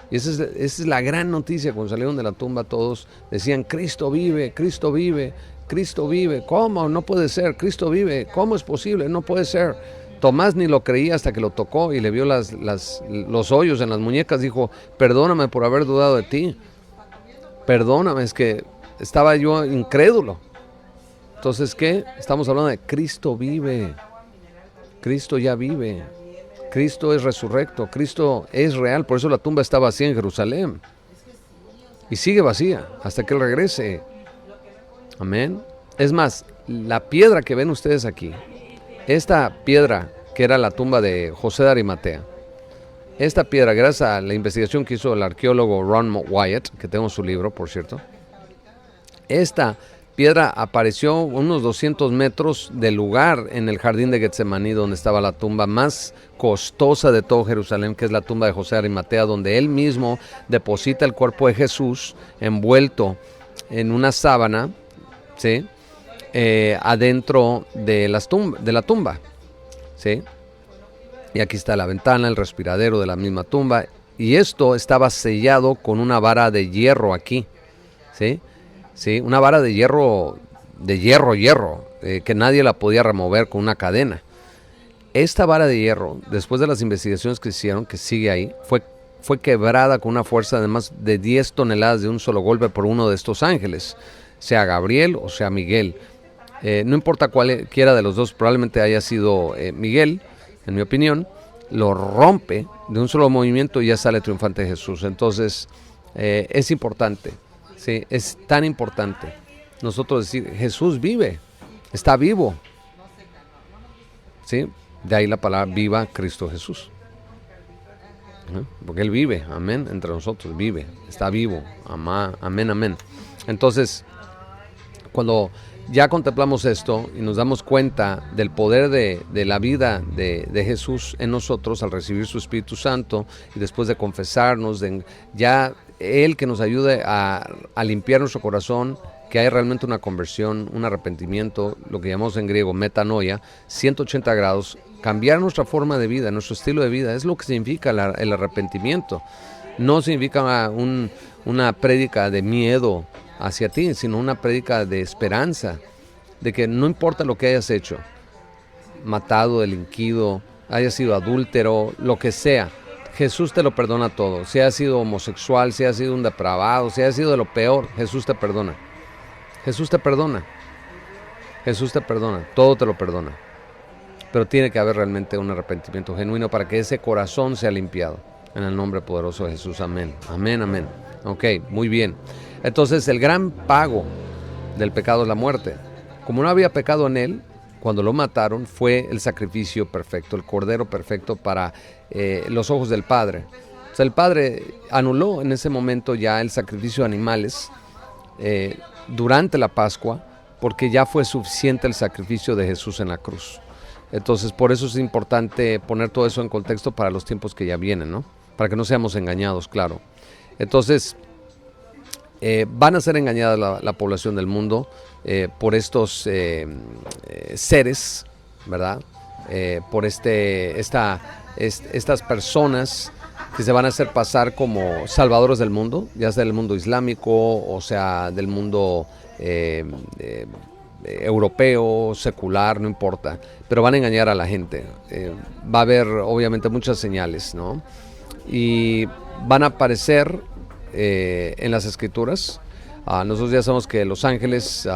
Y esa es la gran noticia. Cuando salieron de la tumba todos decían: Cristo vive, Cristo vive, Cristo vive. ¿Cómo? No puede ser. Cristo vive. ¿Cómo es posible? No puede ser. Tomás ni lo creía hasta que lo tocó y le vio los hoyos en las muñecas. Dijo: perdóname por haber dudado de ti. Perdóname, es que estaba yo incrédulo. Entonces, ¿qué? Estamos hablando de Cristo vive. Cristo ya vive. Cristo es resurrecto. Cristo es real. Por eso la tumba está vacía en Jerusalén. Y sigue vacía hasta que Él regrese. Amén. Es más, la piedra que ven ustedes aquí, esta piedra que era la tumba de José de Arimatea, esta piedra, gracias a la investigación que hizo el arqueólogo Ron Wyatt, que tengo su libro, por cierto, esta piedra apareció unos 200 metros del lugar en el jardín de Getsemaní, donde estaba la tumba más costosa de todo Jerusalén, que es la tumba de José de Arimatea, donde él mismo deposita el cuerpo de Jesús envuelto en una sábana, ¿sí?, adentro de la tumba, ¿sí? Y aquí está la ventana, el respiradero de la misma tumba, y esto estaba sellado con una vara de hierro aquí, ¿sí? ¿Sí? Una vara de hierro, que nadie la podía remover con una cadena. Esta vara de hierro, después de las investigaciones que hicieron, que sigue ahí, fue quebrada con una fuerza de más de 10 toneladas de un solo golpe por uno de estos ángeles, sea Gabriel o sea Miguel. No importa cualquiera de los dos, probablemente haya sido Miguel, en mi opinión, lo rompe de un solo movimiento y ya sale triunfante Jesús. Entonces, es importante, ¿sí? Es tan importante nosotros decir, Jesús vive, está vivo, ¿sí? De ahí la palabra viva Cristo Jesús. Porque Él vive, amén, entre nosotros, vive, está vivo, amén, amén. Entonces, cuando ya contemplamos esto y nos damos cuenta del poder de la vida de Jesús en nosotros al recibir su Espíritu Santo y después de confesarnos, ya Él que nos ayude a limpiar nuestro corazón, que hay realmente una conversión, un arrepentimiento, lo que llamamos en griego metanoia, 180 grados, cambiar nuestra forma de vida, nuestro estilo de vida, es lo que significa el arrepentimiento. No significa una prédica de miedo hacia ti, sino una prédica de esperanza, de que no importa lo que hayas hecho, matado, delinquido, hayas sido adúltero, lo que sea, Jesús te lo perdona todo. Si has sido homosexual, si has sido un depravado, si has sido de lo peor, Jesús te perdona. Jesús te perdona. Jesús te perdona, todo te lo perdona. Pero tiene que haber realmente un arrepentimiento genuino para que ese corazón sea limpiado. En el nombre poderoso de Jesús, amén. Amén, amén. Ok, muy bien. Entonces, el gran pago del pecado es la muerte. Como no había pecado en él, cuando lo mataron, fue el sacrificio perfecto, el cordero perfecto para los ojos del Padre. O sea, el Padre anuló en ese momento ya el sacrificio de animales durante la Pascua, porque ya fue suficiente el sacrificio de Jesús en la cruz. Entonces, por eso es importante poner todo eso en contexto para los tiempos que ya vienen, ¿no? Para que no seamos engañados, claro. Entonces, van a ser engañada la población del mundo por estos seres, ¿verdad? Por estas personas que se van a hacer pasar como salvadores del mundo, ya sea del mundo islámico, o sea del mundo europeo, secular, no importa, pero van a engañar a la gente. Va a haber obviamente muchas señales, ¿no? Y van a aparecer en las escrituras. Nosotros ya sabemos que los ángeles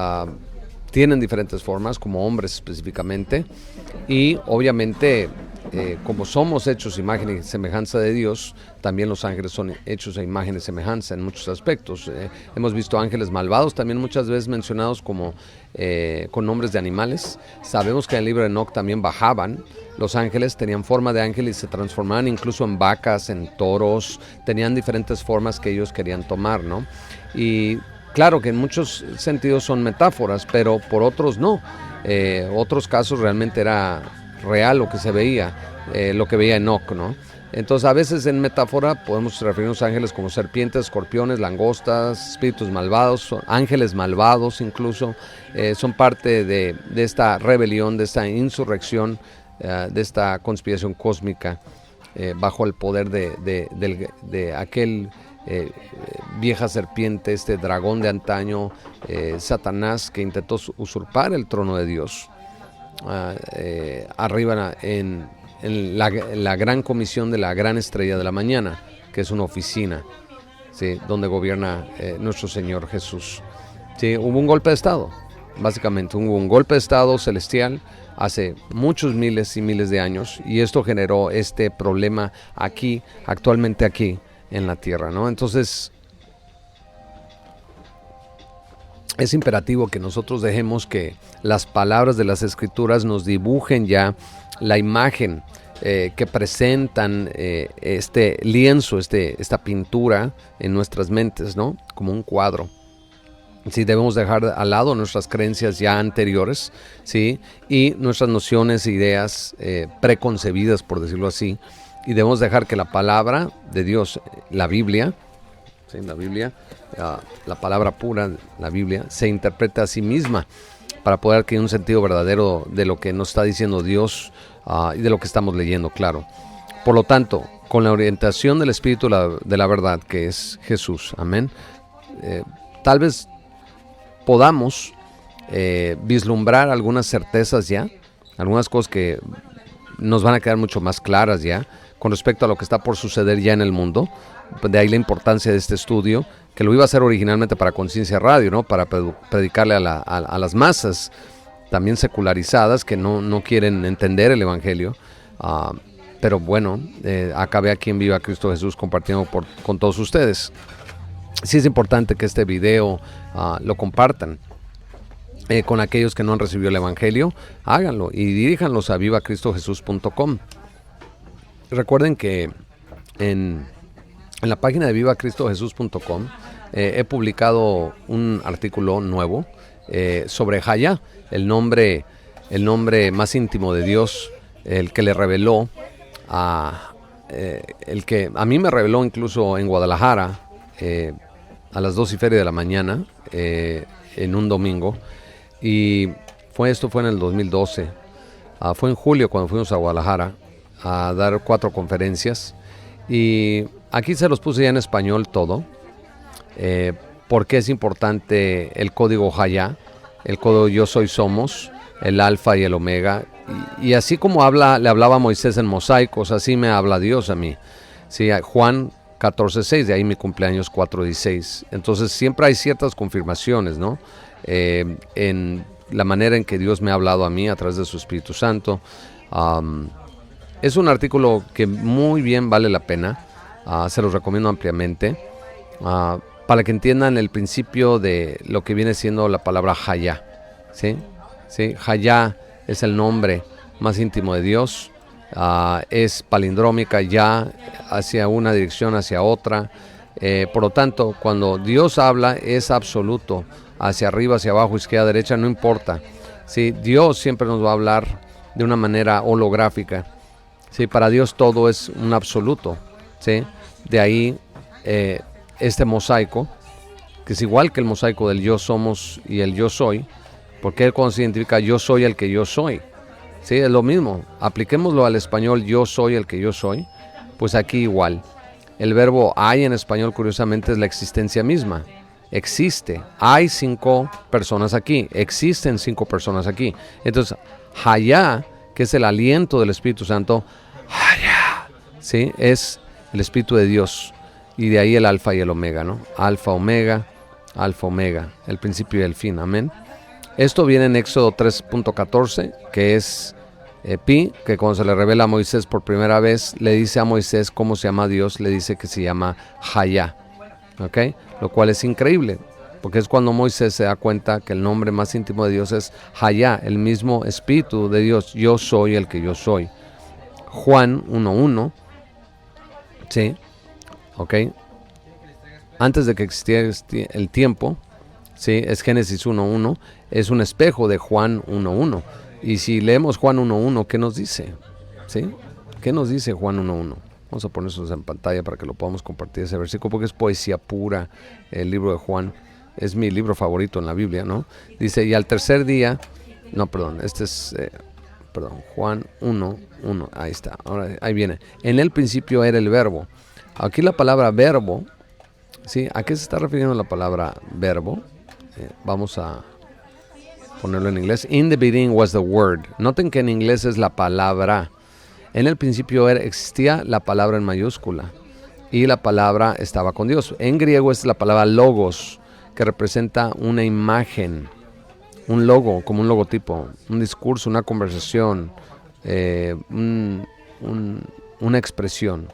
tienen diferentes formas, como hombres específicamente, y obviamente como somos hechos a imagen y semejanza de Dios, también los ángeles son hechos a imagen y semejanza en muchos aspectos. Hemos visto ángeles malvados también muchas veces mencionados como con nombres de animales. Sabemos que en el libro de Enoc también bajaban los ángeles, tenían forma de ángel y se transformaban incluso en vacas, en toros, tenían diferentes formas que ellos querían tomar, ¿no? Y claro que en muchos sentidos son metáforas, pero por otros no. Otros casos realmente era real lo que se veía, lo que veía Enoc, ¿no? Entonces a veces en metáfora podemos referirnos a ángeles como serpientes, escorpiones, langostas, espíritus malvados, ángeles malvados incluso, son parte de esta rebelión, de esta insurrección, de esta conspiración cósmica bajo el poder de aquel vieja serpiente, este dragón de antaño, Satanás, que intentó usurpar el trono de Dios. Arriba en la gran comisión de la gran estrella de la mañana, que es una oficina, ¿sí?, donde gobierna nuestro Señor Jesús. ¿Sí? Hubo un golpe de estado, básicamente hubo un golpe de estado celestial hace muchos miles y miles de años, y esto generó este problema actualmente aquí en la tierra, ¿no? Entonces es imperativo que nosotros dejemos que las palabras de las Escrituras nos dibujen ya la imagen que presentan este lienzo, esta pintura en nuestras mentes, ¿no? Como un cuadro. Sí, debemos dejar al lado nuestras creencias ya anteriores, ¿sí?, y nuestras nociones e ideas preconcebidas, por decirlo así, y debemos dejar que la palabra de Dios, la Biblia, ¿sí?, la palabra pura, la Biblia, se interprete a sí misma para poder adquirir un sentido verdadero de lo que nos está diciendo Dios y de lo que estamos leyendo, claro. Por lo tanto, con la orientación del Espíritu de la verdad, que es Jesús, amén, tal vez podamos vislumbrar algunas certezas ya, algunas cosas que nos van a quedar mucho más claras ya con respecto a lo que está por suceder ya en el mundo. De ahí la importancia de este estudio, que lo iba a hacer originalmente para Conciencia Radio, ¿no?, para predicarle a las masas también secularizadas que no quieren entender el Evangelio. Pero bueno, acabé aquí en Viva Cristo Jesús compartiendo con todos ustedes. Sí es importante que este video lo compartan con aquellos que no han recibido el Evangelio. Háganlo y diríjanlos a vivacristojesús.com. Recuerden que en la página de vivacristojesús.com he publicado un artículo nuevo sobre Hayá, el nombre más íntimo de Dios, el que le reveló, el que a mí me reveló incluso en Guadalajara a las 2:30 de la mañana en un domingo. Y esto fue en el 2012. Fue en julio cuando fuimos a Guadalajara a dar 4 conferencias. Y aquí se los puse ya en español todo. Porque es importante el código Hayá, el código Yo Soy Somos, el Alfa y el Omega. Y así como le hablaba a Moisés en Mosaicos, así me habla Dios a mí. Sí, Juan 14:6, de ahí mi cumpleaños 4:16. Entonces siempre hay ciertas confirmaciones, ¿no? En la manera en que Dios me ha hablado a mí a través de su Espíritu Santo. Es un artículo que muy bien vale la pena. Se los recomiendo ampliamente. Para que entiendan el principio de lo que viene siendo la palabra Hayá. ¿Sí? ¿Sí? Hayá es el nombre más íntimo de Dios. Es palindrómica, ya hacia una dirección, hacia otra. Por lo tanto, cuando Dios habla es absoluto. Hacia arriba, hacia abajo, izquierda, derecha, no importa. ¿Sí? Dios siempre nos va a hablar de una manera holográfica. ¿Sí? Para Dios todo es un absoluto. ¿Sí? De ahí este mosaico, que es igual que el mosaico del yo somos y el yo soy, porque él cuando se identifica yo soy el que yo soy. Sí, es lo mismo. Apliquémoslo al español, yo soy el que yo soy. Pues aquí igual. El verbo hay en español, curiosamente, es la existencia misma. Existe. Hay 5 personas aquí. Existen 5 personas aquí. Entonces, Hayá, que es el aliento del Espíritu Santo, Hayá, ¿sí? Es el Espíritu de Dios. Y de ahí el Alfa y el Omega, ¿no? Alfa, Omega, el principio y el fin. Amén. Esto viene en Éxodo 3.14, que es Pi, que cuando se le revela a Moisés por primera vez, le dice a Moisés cómo se llama Dios, le dice que se llama Hayá, ¿ok? Lo cual es increíble, porque es cuando Moisés se da cuenta que el nombre más íntimo de Dios es Hayá, el mismo Espíritu de Dios, yo soy el que yo soy. Juan 1.1, ¿sí? ¿Ok? Antes de que existiera el tiempo, ¿sí? Es Génesis 1.1, es un espejo de Juan 1.1. Y si leemos Juan 1.1, ¿qué nos dice? ¿Sí? ¿Qué nos dice Juan 1.1? Vamos a poner eso en pantalla para que lo podamos compartir ese versículo, porque es poesía pura el libro de Juan. Es mi libro favorito en la Biblia, ¿no? Dice, y al tercer día, no, perdón, este es, Juan 1.1, ahí está, ahora ahí viene. En el principio era el verbo. Aquí la palabra verbo, ¿sí? ¿A qué se está refiriendo la palabra verbo? Vamos a ponerlo en inglés. In the beginning was the word. Noten que en inglés es la palabra. En el principio existía la palabra en mayúscula y la palabra estaba con Dios. En griego es la palabra logos, que representa una imagen, un logo, como un logotipo, un discurso, una conversación, una expresión.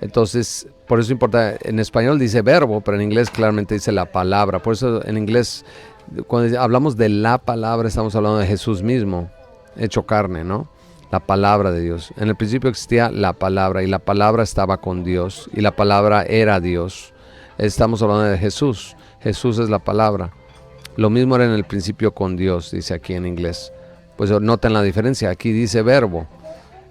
Entonces, por eso importa, en español dice verbo, pero en inglés claramente dice la palabra. Por eso en inglés, cuando hablamos de la palabra, estamos hablando de Jesús mismo, hecho carne, ¿no? La palabra de Dios. En el principio existía la palabra y la palabra estaba con Dios y la palabra era Dios. Estamos hablando de Jesús. Jesús es la palabra. Lo mismo era en el principio con Dios, dice aquí en inglés. Pues noten la diferencia. Aquí dice verbo.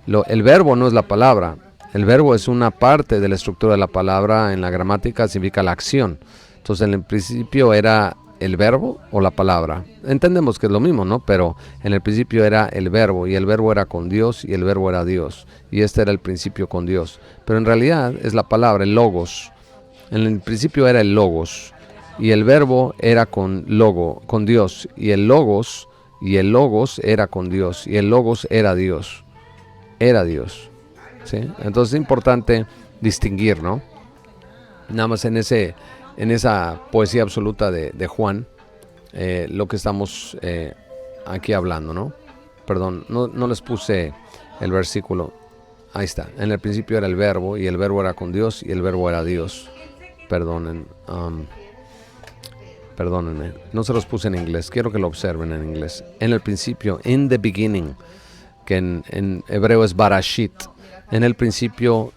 El verbo no es la palabra. El verbo es una parte de la estructura de la palabra. En la gramática significa la acción. Entonces en el principio era el verbo o la palabra. Entendemos que es lo mismo, ¿no? Pero en el principio era el verbo y el verbo era con Dios y el verbo era Dios. Y este era el principio con Dios. Pero en realidad es la palabra, el logos. En el principio era el logos y el verbo era con Dios y el logos era con Dios y el logos era Dios. Era Dios. ¿Sí? Entonces es importante distinguir, ¿no? Nada más en esa poesía absoluta de Juan, lo que estamos aquí hablando, ¿no? Perdón, no les puse el versículo. Ahí está. En el principio era el verbo, y el verbo era con Dios, y el verbo era Dios. Perdónenme, no se los puse en inglés, quiero que lo observen en inglés. En el principio, in the beginning, que en hebreo es Barashit. En el principio,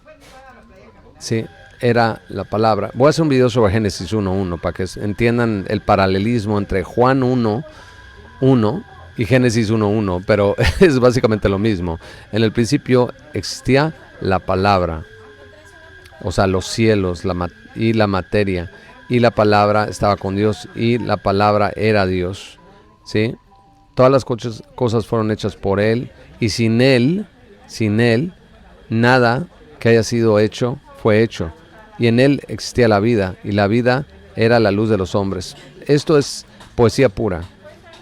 sí, era la palabra. Voy a hacer un video sobre Génesis 1.1 para que entiendan el paralelismo entre Juan 1.1 y Génesis 1.1, pero es básicamente lo mismo. En el principio existía la palabra, o sea, los cielos y la materia, y la palabra estaba con Dios, y la palabra era Dios, ¿sí? Todas las cosas fueron hechas por Él, y sin Él, nada que haya sido hecho fue hecho. Y en Él existía la vida, y la vida era la luz de los hombres. Esto es poesía pura.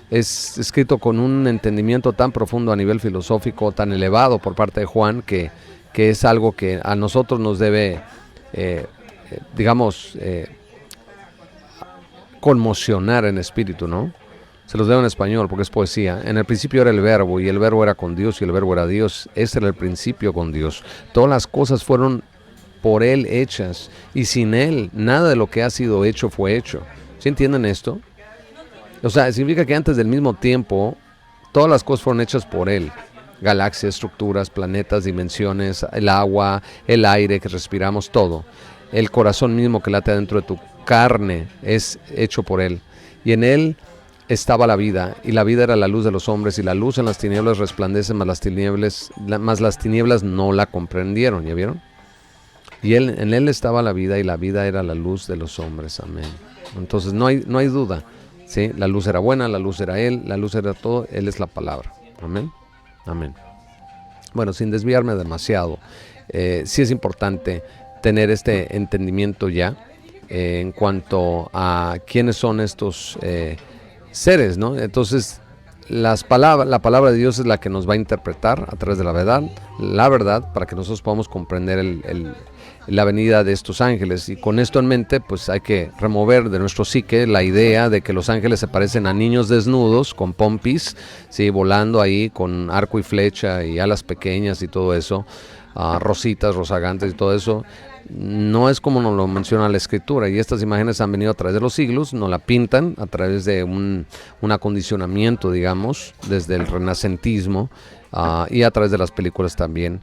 Es escrito con un entendimiento tan profundo a nivel filosófico, tan elevado por parte de Juan, que es algo que a nosotros nos debe, conmocionar en espíritu, ¿no? Se los leo en español porque es poesía. En el principio era el verbo, y el verbo era con Dios, y el verbo era Dios. Ese era el principio con Dios. Todas las cosas fueron por Él hechas, y sin Él nada de lo que ha sido hecho fue hecho. ¿Sí entienden esto? O sea, significa que antes del mismo tiempo todas las cosas fueron hechas por Él. Galaxias, estructuras, planetas, dimensiones, el agua, el aire que respiramos, todo. El corazón mismo que late dentro de tu carne es hecho por Él. Y en Él estaba la vida, y la vida era la luz de los hombres, y la luz en las tinieblas resplandece, mas las tinieblas no la comprendieron. ¿Ya vieron? Y en Él estaba la vida, y la vida era la luz de los hombres. Amén. Entonces no hay duda. ¿Sí? La luz era buena, la luz era Él, la luz era todo, Él es la palabra. Amén. Amén. Bueno, sin desviarme demasiado, sí es importante tener este entendimiento ya en cuanto a quiénes son estos seres, ¿no? Entonces, la palabra de Dios es la que nos va a interpretar a través de la verdad, para que nosotros podamos comprender la venida de estos ángeles. Y con esto en mente, pues hay que remover de nuestro psique la idea de que los ángeles se parecen a niños desnudos con pompis, ¿sí? Volando ahí con arco y flecha y alas pequeñas y todo eso, rositas, rozagantes y todo eso. No es como nos lo menciona la Escritura, y estas imágenes han venido a través de los siglos, nos la pintan a través de un acondicionamiento, digamos, desde el renacentismo, y a través de las películas también.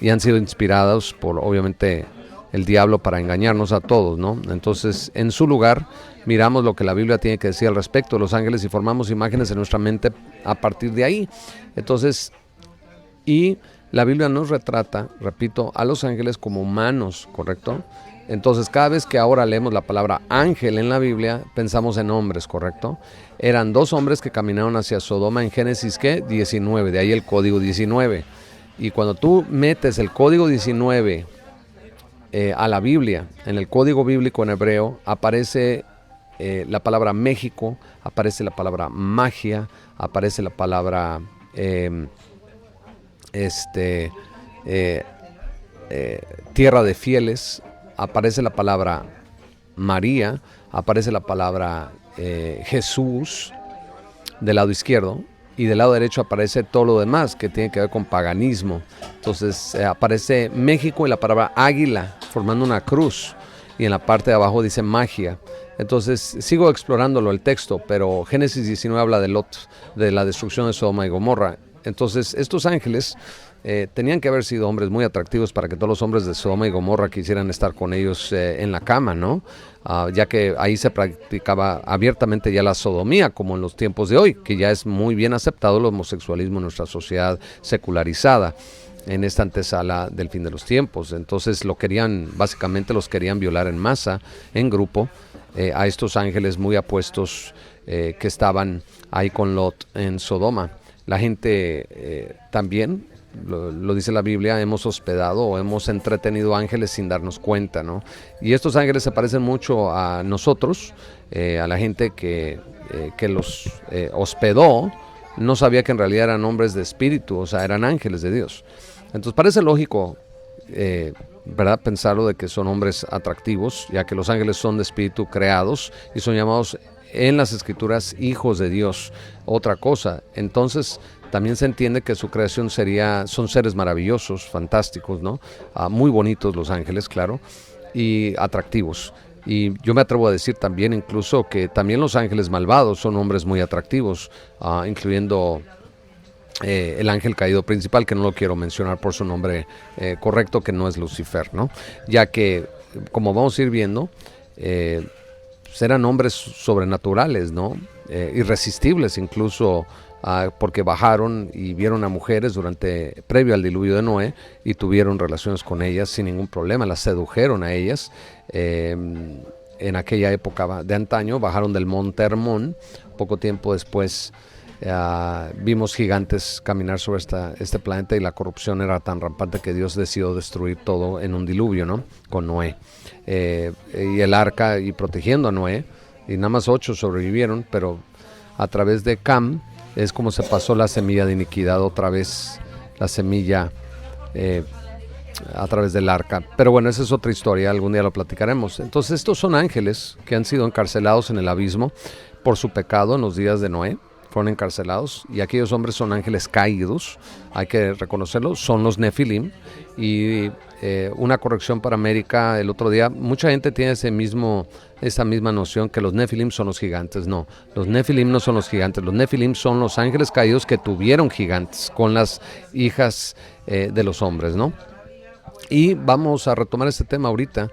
Y han sido inspirados por, obviamente, el diablo para engañarnos a todos, ¿no? Entonces, en su lugar, miramos lo que la Biblia tiene que decir al respecto de los ángeles y formamos imágenes en nuestra mente a partir de ahí. Entonces, y la Biblia nos retrata, repito, a los ángeles como humanos, ¿correcto? Entonces, cada vez que ahora leemos la palabra ángel en la Biblia, pensamos en hombres, ¿correcto? Eran dos hombres que caminaron hacia Sodoma en Génesis, ¿qué? 19, de ahí el código 19. Y cuando tú metes el código 19 a la Biblia, en el código bíblico en hebreo, aparece la palabra México, aparece la palabra magia, aparece la palabra tierra de fieles, aparece la palabra María, aparece la palabra Jesús del lado izquierdo, y del lado derecho aparece todo lo demás que tiene que ver con paganismo. Entonces aparece México y la palabra águila formando una cruz, y en la parte de abajo dice magia. Entonces sigo explorándolo el texto, pero Génesis 19 habla de Lot, de la destrucción de Sodoma y Gomorra. Entonces estos ángeles tenían que haber sido hombres muy atractivos para que todos los hombres de Sodoma y Gomorra quisieran estar con ellos en la cama, ¿no? Ya que ahí se practicaba abiertamente ya la sodomía, como en los tiempos de hoy, que ya es muy bien aceptado el homosexualismo en nuestra sociedad secularizada, en esta antesala del fin de los tiempos. Entonces básicamente los querían violar en masa, en grupo, a estos ángeles muy apuestos que estaban ahí con Lot en Sodoma. La gente también, lo dice la Biblia, hemos hospedado o hemos entretenido ángeles sin darnos cuenta, ¿no? Y estos ángeles se parecen mucho a nosotros, a la gente que los hospedó, no sabía que en realidad eran hombres de espíritu, o sea, eran ángeles de Dios. Entonces parece lógico, ¿verdad?, pensarlo de que son hombres atractivos, ya que los ángeles son de espíritu creados y son llamados en las Escrituras hijos de Dios. Otra cosa, entonces también se entiende que su creación son seres maravillosos, fantásticos, ¿no? Muy bonitos los ángeles, claro, y atractivos. Y yo me atrevo a decir también incluso que también los ángeles malvados son hombres muy atractivos, incluyendo el ángel caído principal, que no lo quiero mencionar por su nombre correcto, que no es Lucifer, ¿no? Ya que, como vamos a ir viendo, eran hombres sobrenaturales, ¿no? Irresistibles incluso, porque bajaron y vieron a mujeres previo al diluvio de Noé y tuvieron relaciones con ellas sin ningún problema, las sedujeron a ellas. En aquella época de antaño bajaron del monte Hermón. Poco tiempo después vimos gigantes caminar sobre este planeta, y la corrupción era tan rampante que Dios decidió destruir todo en un diluvio, ¿no? Con Noé y el arca, y protegiendo a Noé, y nada más 8 sobrevivieron, pero a través de Cam es como se pasó la semilla de iniquidad otra vez, la semilla a través del arca. Pero bueno, esa es otra historia, algún día lo platicaremos. Entonces estos son ángeles que han sido encarcelados en el abismo por su pecado en los días de Noé. Fueron encarcelados, y aquellos hombres son ángeles caídos, hay que reconocerlo, son los Nefilim. Y una corrección para América: el otro día mucha gente tiene esa misma noción que los Nefilim son los gigantes. No, los Nefilim no son los gigantes, los Nefilim son los ángeles caídos que tuvieron gigantes con las hijas de los hombres, ¿no? Y vamos a retomar este tema ahorita,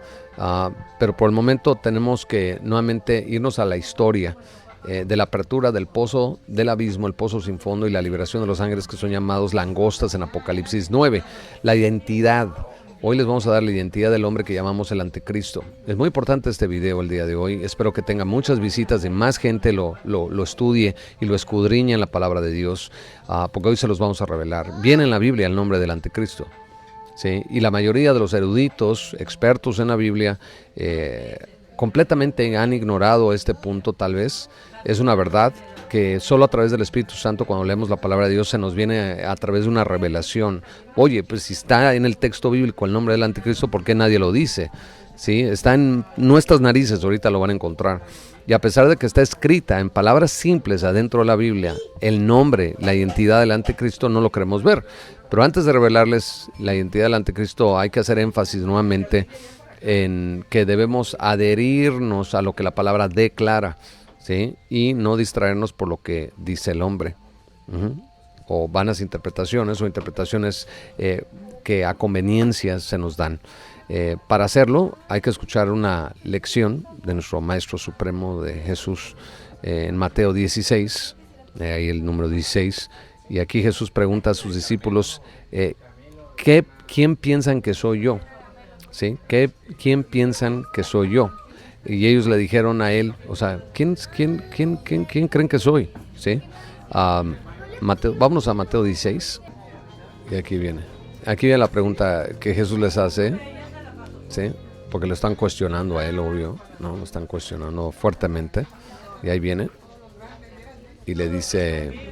pero por el momento tenemos que nuevamente irnos a la historia de la apertura del pozo del abismo, el pozo sin fondo, y la liberación de los ángeles que son llamados langostas en Apocalipsis 9. La identidad. Hoy les vamos a dar la identidad del hombre que llamamos el anticristo. Es muy importante este video el día de hoy. Espero que tenga muchas visitas, y más gente lo estudie y lo escudriñe en la palabra de Dios, porque hoy se los vamos a revelar. Viene en la Biblia el nombre del anticristo, ¿sí? Y la mayoría de los eruditos, expertos en la Biblia, completamente han ignorado este punto. Tal vez es una verdad que solo a través del Espíritu Santo, cuando leemos la palabra de Dios, se nos viene a través de una revelación. Oye, pues si está en el texto bíblico el nombre del anticristo, ¿por qué nadie lo dice? ¿Sí? Está en nuestras narices, ahorita lo van a encontrar. Y a pesar de que está escrita en palabras simples adentro de la Biblia, el nombre, la identidad del anticristo, no lo queremos ver. Pero antes de revelarles la identidad del anticristo, hay que hacer énfasis nuevamente en que debemos adherirnos a lo que la palabra declara, ¿sí? Y no distraernos por lo que dice el hombre, o vanas interpretaciones, o interpretaciones que a conveniencia se nos dan. Para hacerlo hay que escuchar una lección de nuestro Maestro Supremo, de Jesús, en Mateo 16, ahí el número 16, y aquí Jesús pregunta a sus discípulos: ¿quién piensan que soy yo? ¿Sí? ¿Quién piensan que soy yo? Y ellos le dijeron a él, o sea, ¿quién creen que soy? ¿Sí? Vámonos a Mateo 16, y aquí viene la pregunta que Jesús les hace, ¿sí? Porque lo están cuestionando a él, obvio, ¿no? Lo están cuestionando fuertemente, y ahí viene, y le dice,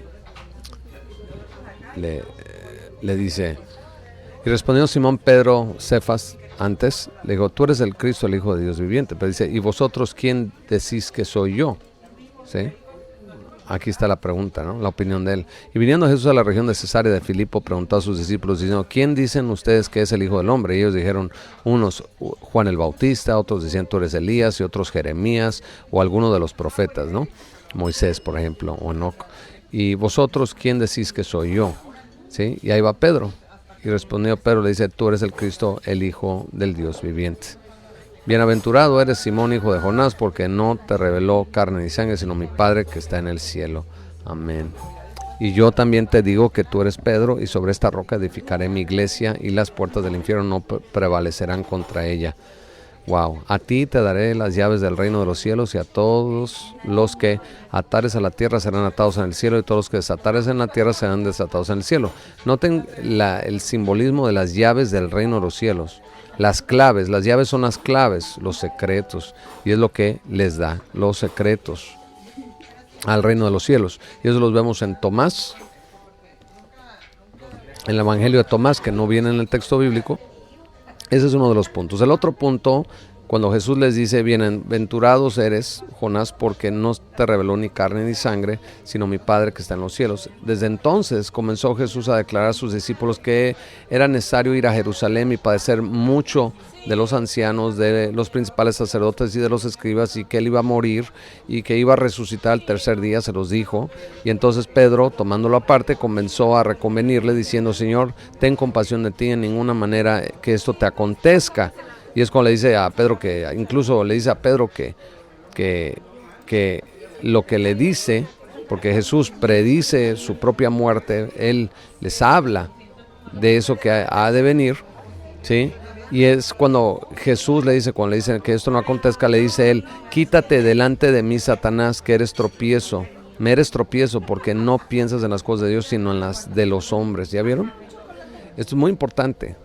y respondió Simón Pedro, Cefas, antes, le digo: tú eres el Cristo, el Hijo de Dios viviente. Pero dice: ¿y vosotros quién decís que soy yo? ¿Sí? Aquí está la pregunta, ¿no? La opinión de él. Y viniendo Jesús a la región de Cesarea de Filipo, preguntó a sus discípulos diciendo: ¿quién dicen ustedes que es el Hijo del Hombre? Y ellos dijeron: unos Juan el Bautista, otros decían tú eres Elías, y otros Jeremías, o alguno de los profetas, ¿no? Moisés, por ejemplo, o Enoc. ¿Y vosotros quién decís que soy yo? ¿Sí? Y ahí va Pedro. Y respondió Pedro, le dice: tú eres el Cristo, el Hijo del Dios viviente. Bienaventurado eres, Simón, hijo de Jonás, porque no te reveló carne ni sangre, sino mi Padre que está en el cielo. Amén. Y yo también te digo que tú eres Pedro, y sobre esta roca edificaré mi iglesia, y las puertas del infierno no prevalecerán contra ella. Wow. A ti te daré las llaves del reino de los cielos, y a todos los que atares a la tierra serán atados en el cielo, y todos los que desatares en la tierra serán desatados en el cielo. Noten el simbolismo de las llaves del reino de los cielos. Las claves, las llaves son las claves, los secretos, y es lo que les da los secretos al reino de los cielos. Y eso los vemos en Tomás, en el Evangelio de Tomás, que no viene en el texto bíblico. Ese es uno de los puntos. El otro punto cuando Jesús les dice, bienaventurados eres, Jonás, porque no te reveló ni carne ni sangre, sino mi Padre que está en los cielos. Desde entonces comenzó Jesús a declarar a sus discípulos que era necesario ir a Jerusalén y padecer mucho de los ancianos, de los principales sacerdotes y de los escribas, y que él iba a morir y que iba a resucitar al tercer día, se los dijo. Y entonces Pedro, tomándolo aparte, comenzó a reconvenirle diciendo, Señor, ten compasión de ti, en ninguna manera que esto te acontezca. Y es cuando le dice a Pedro incluso le dice a Pedro que lo que le dice, porque Jesús predice su propia muerte, él les habla de eso que ha de venir, ¿sí? Y es cuando Jesús cuando le dice que esto no acontezca, le dice él, quítate delante de mí, Satanás, que me eres tropiezo, porque no piensas en las cosas de Dios, sino en las de los hombres. ¿Ya vieron? Esto es muy importante.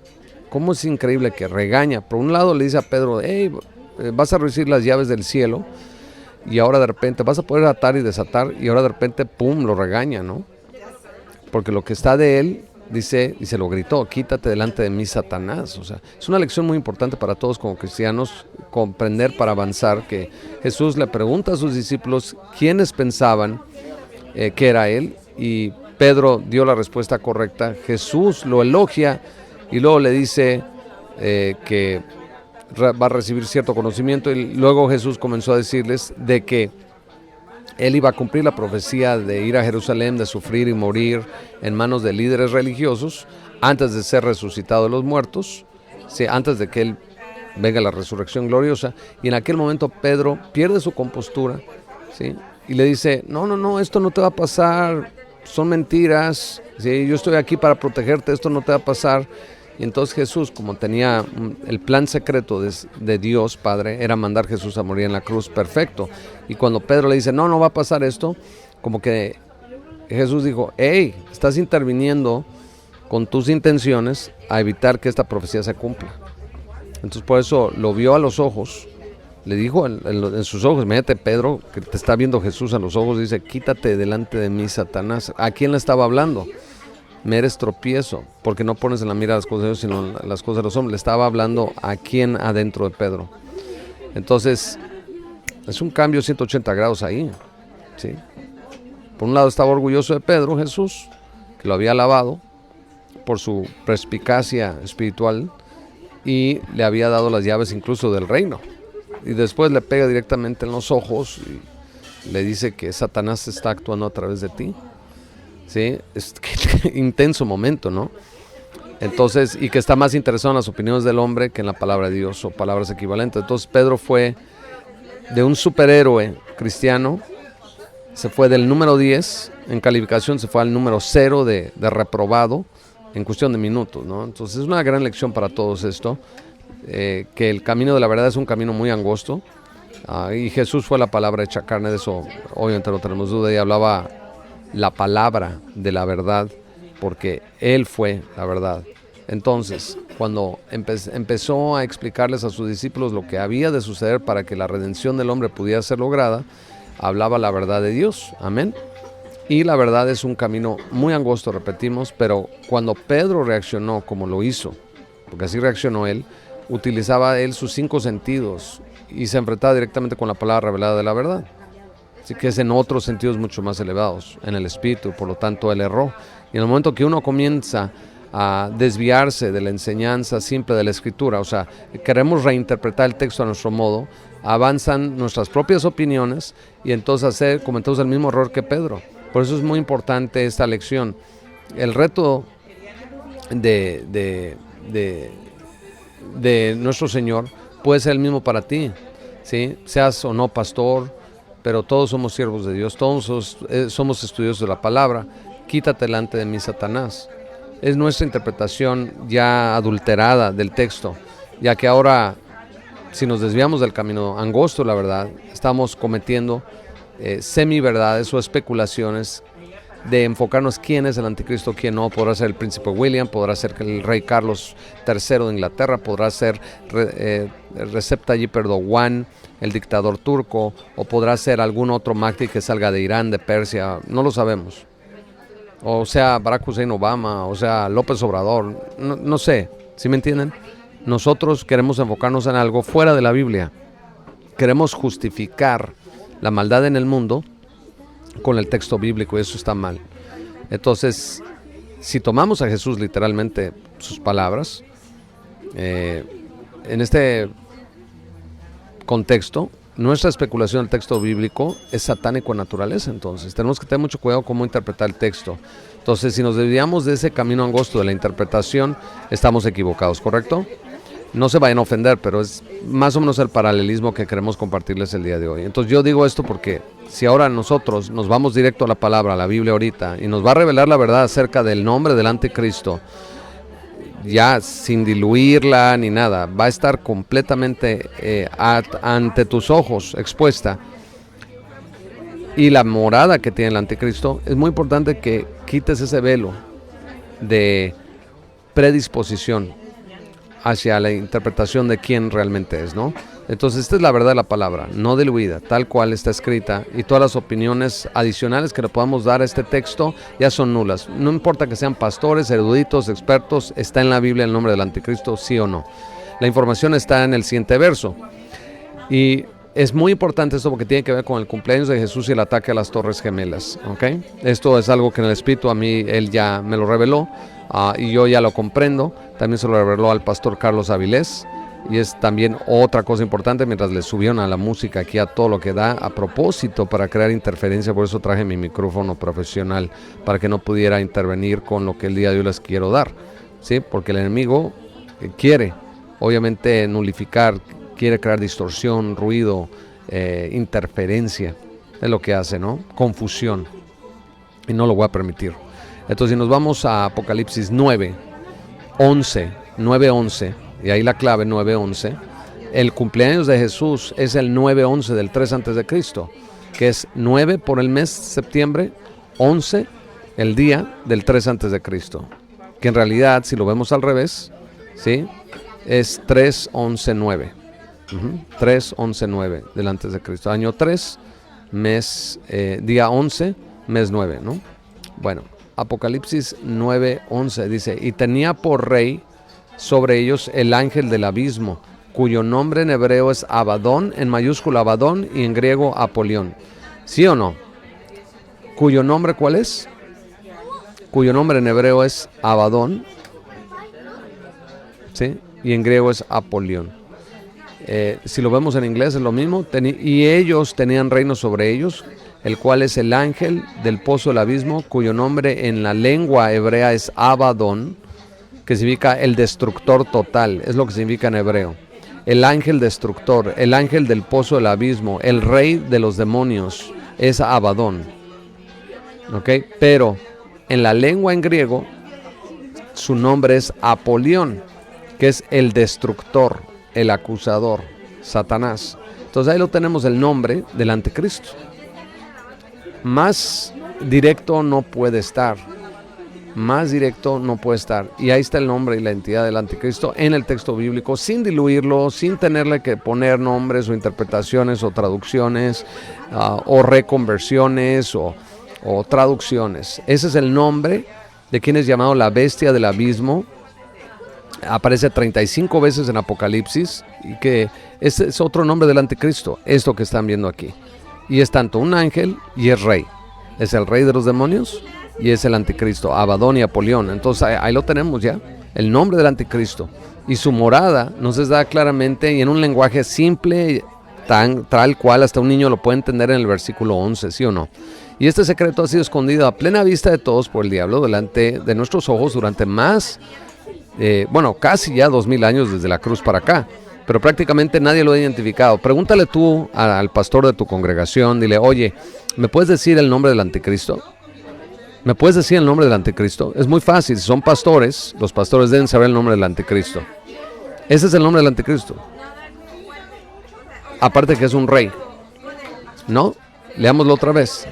Cómo es increíble que regaña. Por un lado le dice a Pedro, hey, vas a recibir las llaves del cielo, y ahora de repente vas a poder atar y desatar, y ahora de repente, pum, lo regaña, ¿no? Porque lo que está de él, dice, y se lo gritó, quítate delante de mí, Satanás. O sea, es una lección muy importante para todos como cristianos, comprender para avanzar, que Jesús le pregunta a sus discípulos quiénes pensaban que era él, y Pedro dio la respuesta correcta. Jesús lo elogia, y luego le dice que va a recibir cierto conocimiento, y luego Jesús comenzó a decirles de que él iba a cumplir la profecía de ir a Jerusalén, de sufrir y morir en manos de líderes religiosos, antes de ser resucitado de los muertos, ¿sí? Antes de que él venga la resurrección gloriosa. Y en aquel momento Pedro pierde su compostura, ¿sí? Y le dice, no, esto no te va a pasar, son mentiras, ¿sí? Yo estoy aquí para protegerte, esto no te va a pasar. Y entonces Jesús, como tenía el plan secreto de Dios Padre, era mandar a Jesús a morir en la cruz, perfecto. Y cuando Pedro le dice, no va a pasar esto, como que Jesús dijo, hey, estás interviniendo con tus intenciones a evitar que esta profecía se cumpla. Entonces por eso lo vio a los ojos, le dijo en sus ojos, imagínate Pedro, que te está viendo Jesús a los ojos, dice, quítate delante de mí, Satanás. ¿A quién le estaba hablando? Me eres tropiezo, porque no pones en la mira las cosas de Dios, sino las cosas de los hombres. Le estaba hablando a quién adentro de Pedro. Entonces, es un cambio 180 grados ahí, ¿sí? Por un lado estaba orgulloso de Pedro, Jesús, que lo había alabado por su perspicacia espiritual y le había dado las llaves incluso del reino. Y después le pega directamente en los ojos y le dice que Satanás está actuando a través de ti. Sí, es intenso momento, ¿no? Entonces, y que está más interesado en las opiniones del hombre que en la palabra de Dios o palabras equivalentes. Entonces Pedro fue de un superhéroe cristiano, se fue del número 10 en calificación, se fue al número 0 de reprobado en cuestión de minutos, ¿no? Entonces es una gran lección para todos esto, que el camino de la verdad es un camino muy angosto, y Jesús fue la palabra hecha carne, de eso obviamente no tenemos duda, y hablaba la palabra de la verdad, porque Él fue la verdad. Entonces, cuando empezó a explicarles a sus discípulos lo que había de suceder para que la redención del hombre pudiera ser lograda, hablaba la verdad de Dios, amén. Y la verdad es un camino muy angosto, repetimos, pero cuando Pedro reaccionó como lo hizo, porque así reaccionó él, utilizaba él sus 5 sentidos y se enfrentaba directamente con la palabra revelada de la verdad. Así que es en otros sentidos mucho más elevados, en el espíritu, por lo tanto él erró. Y en el momento que uno comienza a desviarse de la enseñanza simple de la Escritura, o sea, queremos reinterpretar el texto a nuestro modo, avanzan nuestras propias opiniones y entonces cometemos el mismo error que Pedro. Por eso es muy importante esta lección. El reto de nuestro Señor puede ser el mismo para ti, ¿sí? Seas o no pastor, pero todos somos siervos de Dios, todos somos estudiosos de la palabra. Quítate delante de mí, Satanás. Es nuestra interpretación ya adulterada del texto, ya que ahora, si nos desviamos del camino angosto, la verdad, estamos cometiendo semi-verdades o especulaciones de enfocarnos quién es el anticristo, quién no. Podrá ser el príncipe William, podrá ser el rey Carlos III de Inglaterra, podrá ser Recep Tayyip Erdogan, el dictador turco, o podrá ser algún otro Mahdi que salga de Irán, de Persia, no lo sabemos. O sea, Barack Hussein Obama, o sea, López Obrador, no sé, ¿sí me entienden? nosotros queremos enfocarnos en algo fuera de la Biblia. Queremos justificar la maldad en el mundo con el texto bíblico, y eso está mal. Entonces, si tomamos a Jesús literalmente sus palabras, en este contexto, nuestra especulación del texto bíblico es satánico en naturaleza. Entonces tenemos que tener mucho cuidado cómo interpretar el texto. Entonces, si nos desviamos de ese camino angosto de la interpretación, estamos equivocados, ¿correcto? No se vayan a ofender, pero es más o menos el paralelismo que queremos compartirles el día de hoy. Entonces yo digo esto porque si ahora nosotros nos vamos directo a la palabra, a la Biblia ahorita, y nos va a revelar la verdad acerca del nombre del anticristo, ya sin diluirla ni nada, va a estar completamente ante tus ojos expuesta. Y la morada que tiene el anticristo, es muy importante que quites ese velo de predisposición hacia la interpretación de quién realmente es, ¿no? Entonces esta es la verdad de la palabra, no diluida, tal cual está escrita, y todas las opiniones adicionales que le podamos dar a este texto ya son nulas. No importa que sean pastores, eruditos, expertos, está en la Biblia el nombre del anticristo, sí o no. La información está en el siguiente verso. Y es muy importante esto porque tiene que ver con el cumpleaños de Jesús y el ataque a las Torres Gemelas, ¿ok? Esto es algo que en el Espíritu a mí Él ya me lo reveló, y yo ya lo comprendo. También se lo reveló al pastor Carlos Avilés, y es también otra cosa importante mientras le subieron a la música aquí a todo lo que da a propósito para crear interferencia. Por eso traje mi micrófono profesional para que no pudiera intervenir con lo que el día de hoy les quiero dar, ¿sí? Porque el enemigo quiere obviamente nulificar, quiere crear distorsión, ruido, interferencia, es lo que hace, ¿no? Confusión, y no lo voy a permitir. Entonces si nos vamos a Apocalipsis 9:11, y ahí la clave 9:11, el cumpleaños de Jesús es el 9:11 del 3 antes de Cristo, que es 9 por el mes de septiembre, 11 el día del 3 antes de Cristo, que en realidad si lo vemos al revés, ¿sí? Es 3:11:9. 3:11:9 del antes de Cristo, año 3, mes, día 11, mes 9, ¿no? Bueno, Apocalipsis 9:11 dice: y tenía por rey sobre ellos el ángel del abismo, cuyo nombre en hebreo es Abadón, en mayúscula Abadón, y en griego Apolión. ¿Sí o no? ¿Cuyo nombre cuál es? Cuyo nombre en hebreo es Abadón, ¿sí? Y en griego es Apolión. Si lo vemos en inglés es lo mismo. Y ellos tenían reino sobre ellos, el cual es el ángel del pozo del abismo, cuyo nombre en la lengua hebrea es Abadón, que significa el destructor total, es lo que significa en hebreo. El ángel destructor, el ángel del pozo del abismo, el rey de los demonios, es Abadón. ¿Ok? Pero en la lengua en griego, su nombre es Apolión, que es el destructor, el acusador, Satanás. Entonces ahí lo tenemos, el nombre del anticristo. Más directo no puede estar. Más directo no puede estar. Y ahí está el nombre y la entidad del anticristo en el texto bíblico, sin diluirlo, sin tenerle que poner nombres o interpretaciones o traducciones o reconversiones o traducciones. Ese es el nombre de quien es llamado la bestia del abismo. Aparece 35 veces en Apocalipsis, y que ese es otro nombre del anticristo, esto que están viendo aquí. Y es tanto un ángel y es rey. Es el rey de los demonios y es el anticristo, Abadón y Apolión. Entonces ahí lo tenemos ya, el nombre del anticristo. Y su morada nos es dada claramente y en un lenguaje simple, tal cual hasta un niño lo puede entender en el versículo 11, ¿sí o no? Y este secreto ha sido escondido a plena vista de todos por el diablo delante de nuestros ojos durante casi ya 2000 años desde la cruz para acá. Pero prácticamente nadie lo ha identificado. Pregúntale tú al pastor de tu congregación, dile: oye, ¿me puedes decir el nombre del anticristo? ¿Me puedes decir el nombre del anticristo? Es muy fácil, si son pastores, los pastores deben saber el nombre del anticristo. Ese es el nombre del anticristo. Aparte que es un rey, ¿no? Leámoslo otra vez.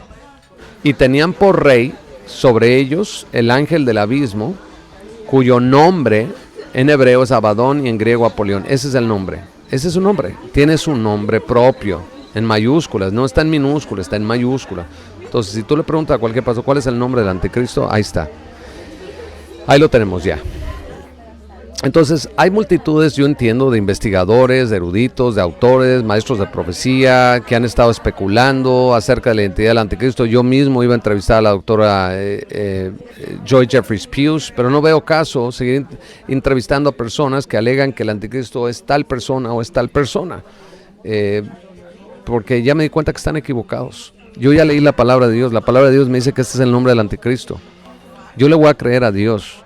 Y tenían por rey sobre ellos el ángel del abismo, cuyo nombre en hebreo es Abadón y en griego Apolión. Ese es el nombre. Ese es su nombre. Tiene su nombre propio, en mayúsculas. No está en minúscula, está en mayúscula. Entonces, si tú le preguntas a cualquier pastor cuál es el nombre del anticristo, ahí está. Ahí lo tenemos ya. Entonces, hay multitudes, yo entiendo, de investigadores, de eruditos, de autores, maestros de profecía, que han estado especulando acerca de la identidad del anticristo. Yo mismo iba a entrevistar a la doctora Joy Jeffries Pius, pero no veo caso seguir entrevistando a personas que alegan que el anticristo es tal persona o es tal persona, porque ya me di cuenta que están equivocados. Yo ya leí la palabra de Dios me dice que este es el nombre del anticristo. Yo le voy a creer a Dios,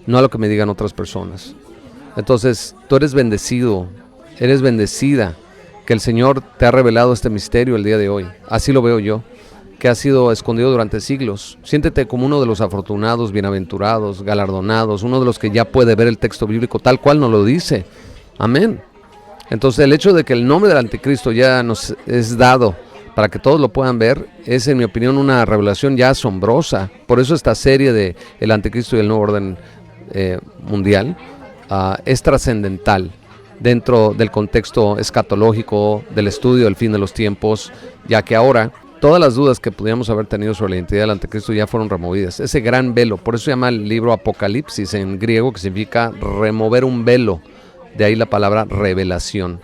no a lo que me digan otras personas. Entonces, tú eres bendecido, eres bendecida, que el Señor te ha revelado este misterio el día de hoy. Así lo veo yo, que ha sido escondido durante siglos. Siéntete como uno de los afortunados, bienaventurados, galardonados, uno de los que ya puede ver el texto bíblico tal cual nos lo dice. Amén. Entonces, el hecho de que el nombre del anticristo ya nos es dado para que todos lo puedan ver, es en mi opinión una revelación ya asombrosa. Por eso esta serie de El Anticristo y el Nuevo Orden Mundial es trascendental dentro del contexto escatológico del estudio del fin de los tiempos, ya que ahora todas las dudas que pudiéramos haber tenido sobre la identidad del anticristo ya fueron removidas. Ese gran velo, por eso se llama el libro Apocalipsis en griego, que significa remover un velo, de ahí la palabra revelación.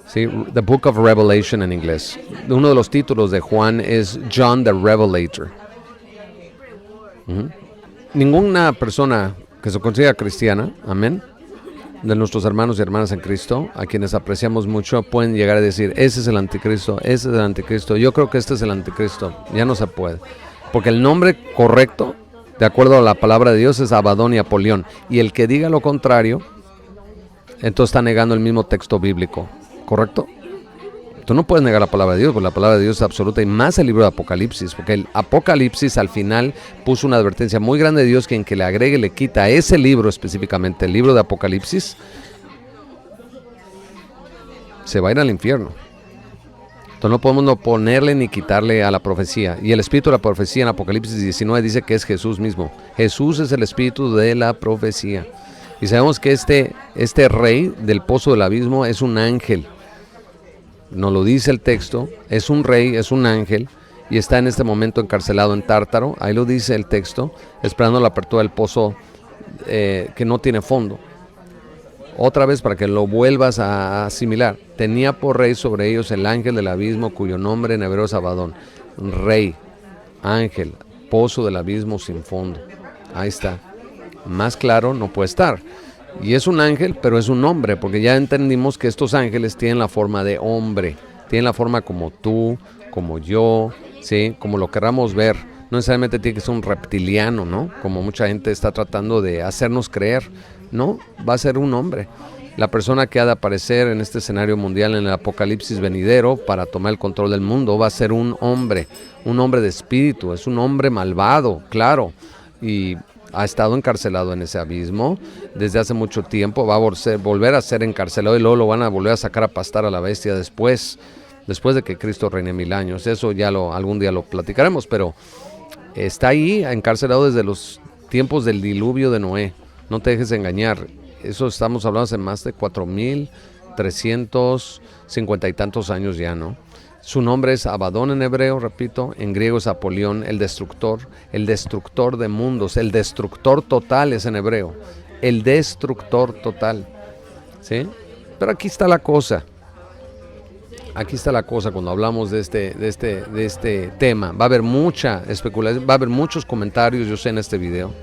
¿Sí? The Book of Revelation en inglés. Uno de los títulos de Juan es John the Revelator. Ninguna persona que se considera cristiana, amén, de nuestros hermanos y hermanas en Cristo, a quienes apreciamos mucho, pueden llegar a decir, ese es el anticristo, ese es el anticristo, yo creo que este es el anticristo. Ya no se puede, porque el nombre correcto, de acuerdo a la palabra de Dios, es Abadón y Apolión, y el que diga lo contrario, entonces está negando el mismo texto bíblico, ¿correcto? Tú no puedes negar la palabra de Dios, porque la palabra de Dios es absoluta, y más el libro de Apocalipsis, porque el Apocalipsis al final puso una advertencia muy grande de Dios, que en que le agregue, le quita a ese libro específicamente, el libro de Apocalipsis, se va a ir al infierno. Entonces no podemos no ponerle ni quitarle a la profecía. Y el espíritu de la profecía en Apocalipsis 19 dice que es Jesús mismo. Jesús es el espíritu de la profecía. Y sabemos que este rey del pozo del abismo es un ángel. Nos lo dice el texto, es un rey, es un ángel, y está en este momento encarcelado en Tártaro. Ahí lo dice el texto, esperando la apertura del pozo que no tiene fondo. Otra vez, para que lo vuelvas a asimilar, tenía por rey sobre ellos el ángel del abismo, cuyo nombre en hebreo es Abadón. Rey, ángel, pozo del abismo sin fondo. Ahí está. Más claro no puede estar. Y es un ángel, pero es un hombre, porque ya entendimos que estos ángeles tienen la forma de hombre, tienen la forma como tú, como yo, ¿sí? Como lo queramos ver. No necesariamente tiene que ser un reptiliano, ¿no? Como mucha gente está tratando de hacernos creer. No, va a ser un hombre. La persona que ha de aparecer en este escenario mundial en el apocalipsis venidero para tomar el control del mundo va a ser un hombre de espíritu, es un hombre malvado, claro, y ha estado encarcelado en ese abismo desde hace mucho tiempo, va a volver a ser encarcelado y luego lo van a volver a sacar a pastar a la bestia después de que Cristo reine 1000 años. Eso ya algún día lo platicaremos, pero está ahí encarcelado desde los tiempos del diluvio de Noé. No te dejes engañar, eso estamos hablando hace más de 4350 y tantos años ya, ¿no? Su nombre es Abadón en hebreo, repito, en griego es Apolión, el destructor de mundos, el destructor total es en hebreo, el destructor total, ¿sí? Pero aquí está la cosa cuando hablamos de este tema. Va a haber mucha especulación, va a haber muchos comentarios, yo sé, en este video.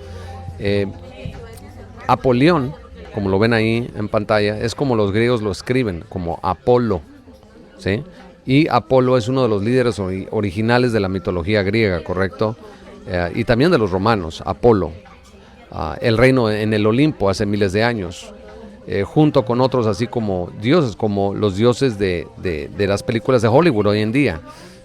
Apolión, como lo ven ahí en pantalla, es como los griegos lo escriben, como Apolo, ¿sí? Y Apolo es uno de los líderes originales de la mitología griega, ¿correcto? Y también de los romanos, Apolo, el reino en el Olimpo hace miles de años, junto con otros así como dioses, como los dioses de las películas de Hollywood hoy en día.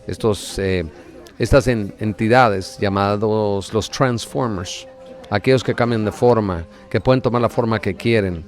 Estas entidades llamados los Transformers, aquellos que cambian de forma, que pueden tomar la forma que quieren,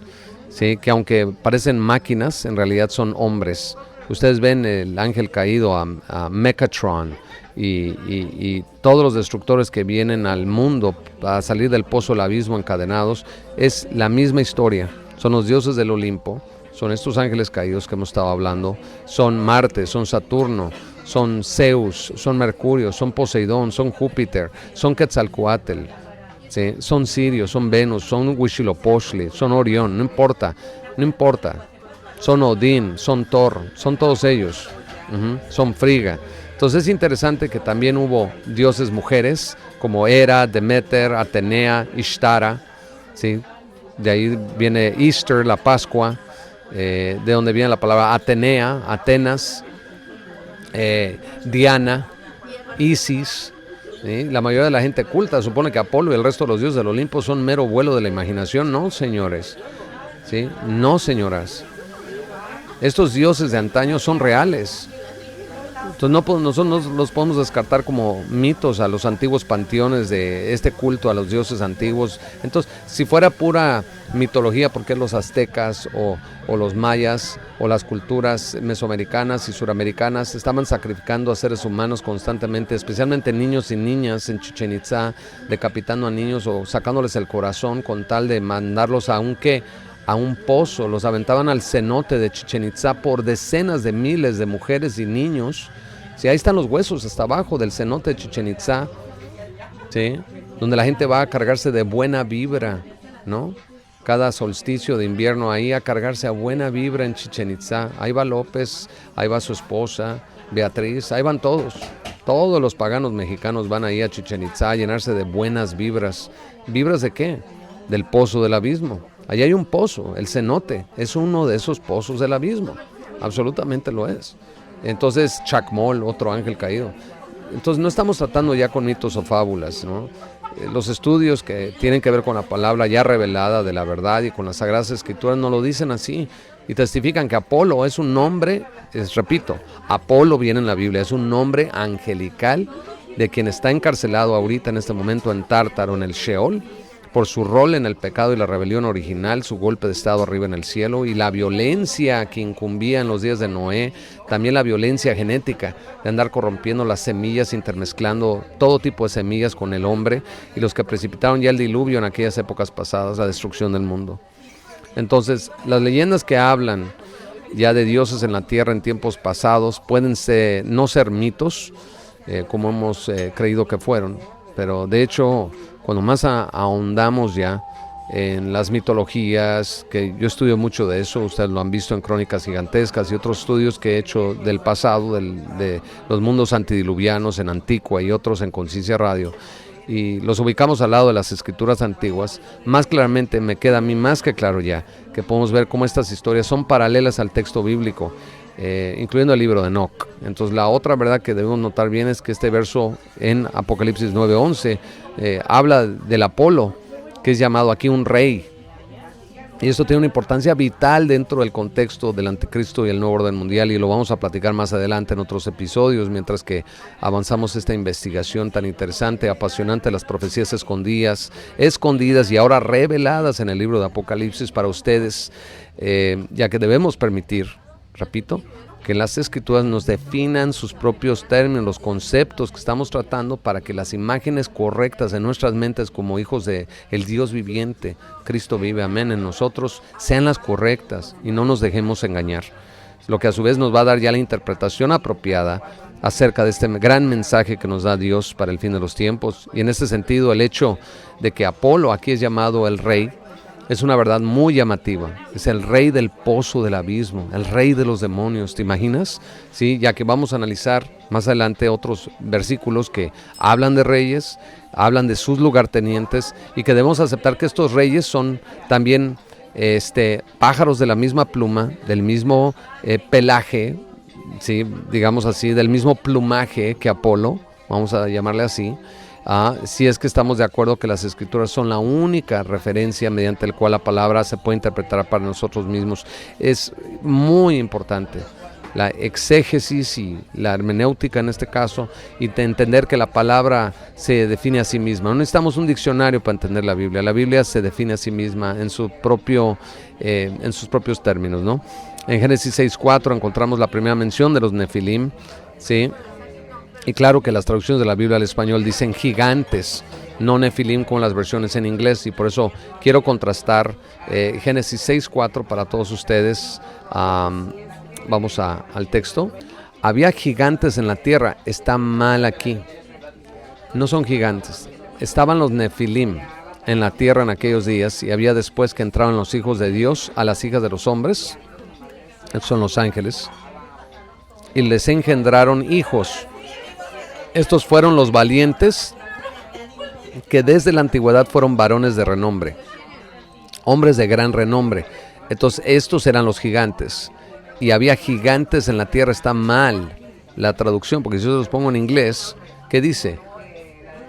¿sí? Que aunque parecen máquinas, en realidad son hombres. Ustedes ven el ángel caído a Mechatron y todos los destructores que vienen al mundo a salir del pozo del abismo encadenados, es la misma historia. Son los dioses del Olimpo, son estos ángeles caídos que hemos estado hablando, son Marte, son Saturno, son Zeus, son Mercurio, son Poseidón, son Júpiter, son Quetzalcóatl, ¿sí? Son Sirios, son Venus, son Huitzilopochtli, son Orión, no importa. Son Odín, son Thor, son todos ellos, son Frigga. Entonces es interesante que también hubo dioses mujeres como Hera, Demeter, Atenea, Ishtara, ¿sí? De ahí viene Easter, la Pascua, de donde viene la palabra Atenea, Atenas, Diana, Isis. ¿Sí? La mayoría de la gente culta supone que Apolo y el resto de los dioses del Olimpo son mero vuelo de la imaginación. No, señores, ¿sí? No, señoras. Estos dioses de antaño son reales. Entonces nosotros no los podemos descartar como mitos a los antiguos panteones de este culto a los dioses antiguos. Entonces, si fuera pura mitología, ¿por qué los aztecas o los mayas o las culturas mesoamericanas y suramericanas estaban sacrificando a seres humanos constantemente, especialmente niños y niñas en Chichén Itzá, decapitando a niños o sacándoles el corazón con tal de mandarlos a un pozo? Los aventaban al cenote de Chichén Itzá por decenas de miles de mujeres y niños. Sí, ahí están los huesos hasta abajo del cenote de Chichén Itzá, ¿sí? Donde la gente va a cargarse de buena vibra, ¿no? Cada solsticio de invierno ahí a cargarse a buena vibra en Chichén Itzá. Ahí va López, ahí va su esposa, Beatriz, ahí van todos. Todos los paganos mexicanos van ahí a Chichén Itzá a llenarse de buenas vibras. ¿Vibras de qué? Del pozo del abismo. Allí hay un pozo, el cenote, es uno de esos pozos del abismo, absolutamente lo es. Entonces, Chacmol, otro ángel caído. Entonces, no estamos tratando ya con mitos o fábulas, ¿no? Los estudios que tienen que ver con la palabra ya revelada de la verdad y con las Sagradas Escrituras no lo dicen así y testifican que Apolo es un nombre, repito, Apolo viene en la Biblia, es un nombre angelical de quien está encarcelado ahorita en este momento en Tártaro, en el Sheol, por su rol en el pecado y la rebelión original, su golpe de estado arriba en el cielo y la violencia que incumbía en los días de Noé, también la violencia genética de andar corrompiendo las semillas, intermezclando todo tipo de semillas con el hombre y los que precipitaron ya el diluvio en aquellas épocas pasadas, la destrucción del mundo. Entonces, las leyendas que hablan ya de dioses en la tierra en tiempos pasados pueden no ser mitos, como hemos creído que fueron, pero de hecho, cuando más ahondamos ya en las mitologías, que yo estudio mucho de eso, ustedes lo han visto en Crónicas Gigantescas y otros estudios que he hecho del pasado, de los mundos antidiluvianos en Antigua y otros en Conciencia Radio, y los ubicamos al lado de las escrituras antiguas, más claramente me queda a mí más que claro ya que podemos ver cómo estas historias son paralelas al texto bíblico, incluyendo el libro de Enoc. Entonces la otra verdad que debemos notar bien es que este verso en Apocalipsis 9:11 habla del Apolo, que es llamado aquí un rey, y esto tiene una importancia vital dentro del contexto del anticristo y el nuevo orden mundial, y lo vamos a platicar más adelante en otros episodios mientras que avanzamos esta investigación tan interesante, apasionante de las profecías escondidas y ahora reveladas en el libro de Apocalipsis para ustedes, ya que debemos permitir, repito, que las escrituras nos definan sus propios términos, los conceptos que estamos tratando, para que las imágenes correctas en nuestras mentes como hijos de el Dios viviente, Cristo vive, amén, en nosotros, sean las correctas y no nos dejemos engañar. Lo que a su vez nos va a dar ya la interpretación apropiada acerca de este gran mensaje que nos da Dios para el fin de los tiempos. Y en este sentido, el hecho de que Apolo aquí es llamado el rey, es una verdad muy llamativa. Es el rey del pozo del abismo, el rey de los demonios, ¿te imaginas? Sí, ya que vamos a analizar más adelante otros versículos que hablan de reyes, hablan de sus lugartenientes y que debemos aceptar que estos reyes son también pájaros de la misma pluma, del mismo pelaje, sí, digamos así, del mismo plumaje que Apolo, vamos a llamarle así. Si es que estamos de acuerdo que las escrituras son la única referencia mediante la cual la palabra se puede interpretar para nosotros mismos. Es muy importante la exégesis y la hermenéutica en este caso, y de entender que la palabra se define a sí misma. No necesitamos un diccionario para entender la Biblia se define a sí misma en sus propios términos, ¿no? En Génesis 6:4 encontramos la primera mención de los Nefilim, ¿sí? Y claro que las traducciones de la Biblia al español dicen gigantes, no Nefilim como las versiones en inglés, y por eso quiero contrastar Génesis 6:4 para todos ustedes. Vamos al texto. Había gigantes en la tierra, está mal aquí. No son gigantes, estaban los Nefilim, en la tierra en aquellos días, y había después que entraban los hijos de Dios a las hijas de los hombres, estos son los ángeles, y les engendraron hijos. Estos fueron los valientes que desde la antigüedad fueron varones de renombre, hombres de gran renombre. Entonces estos eran los gigantes, y había gigantes en la tierra. Está mal la traducción, porque si yo los pongo en inglés, ¿qué dice?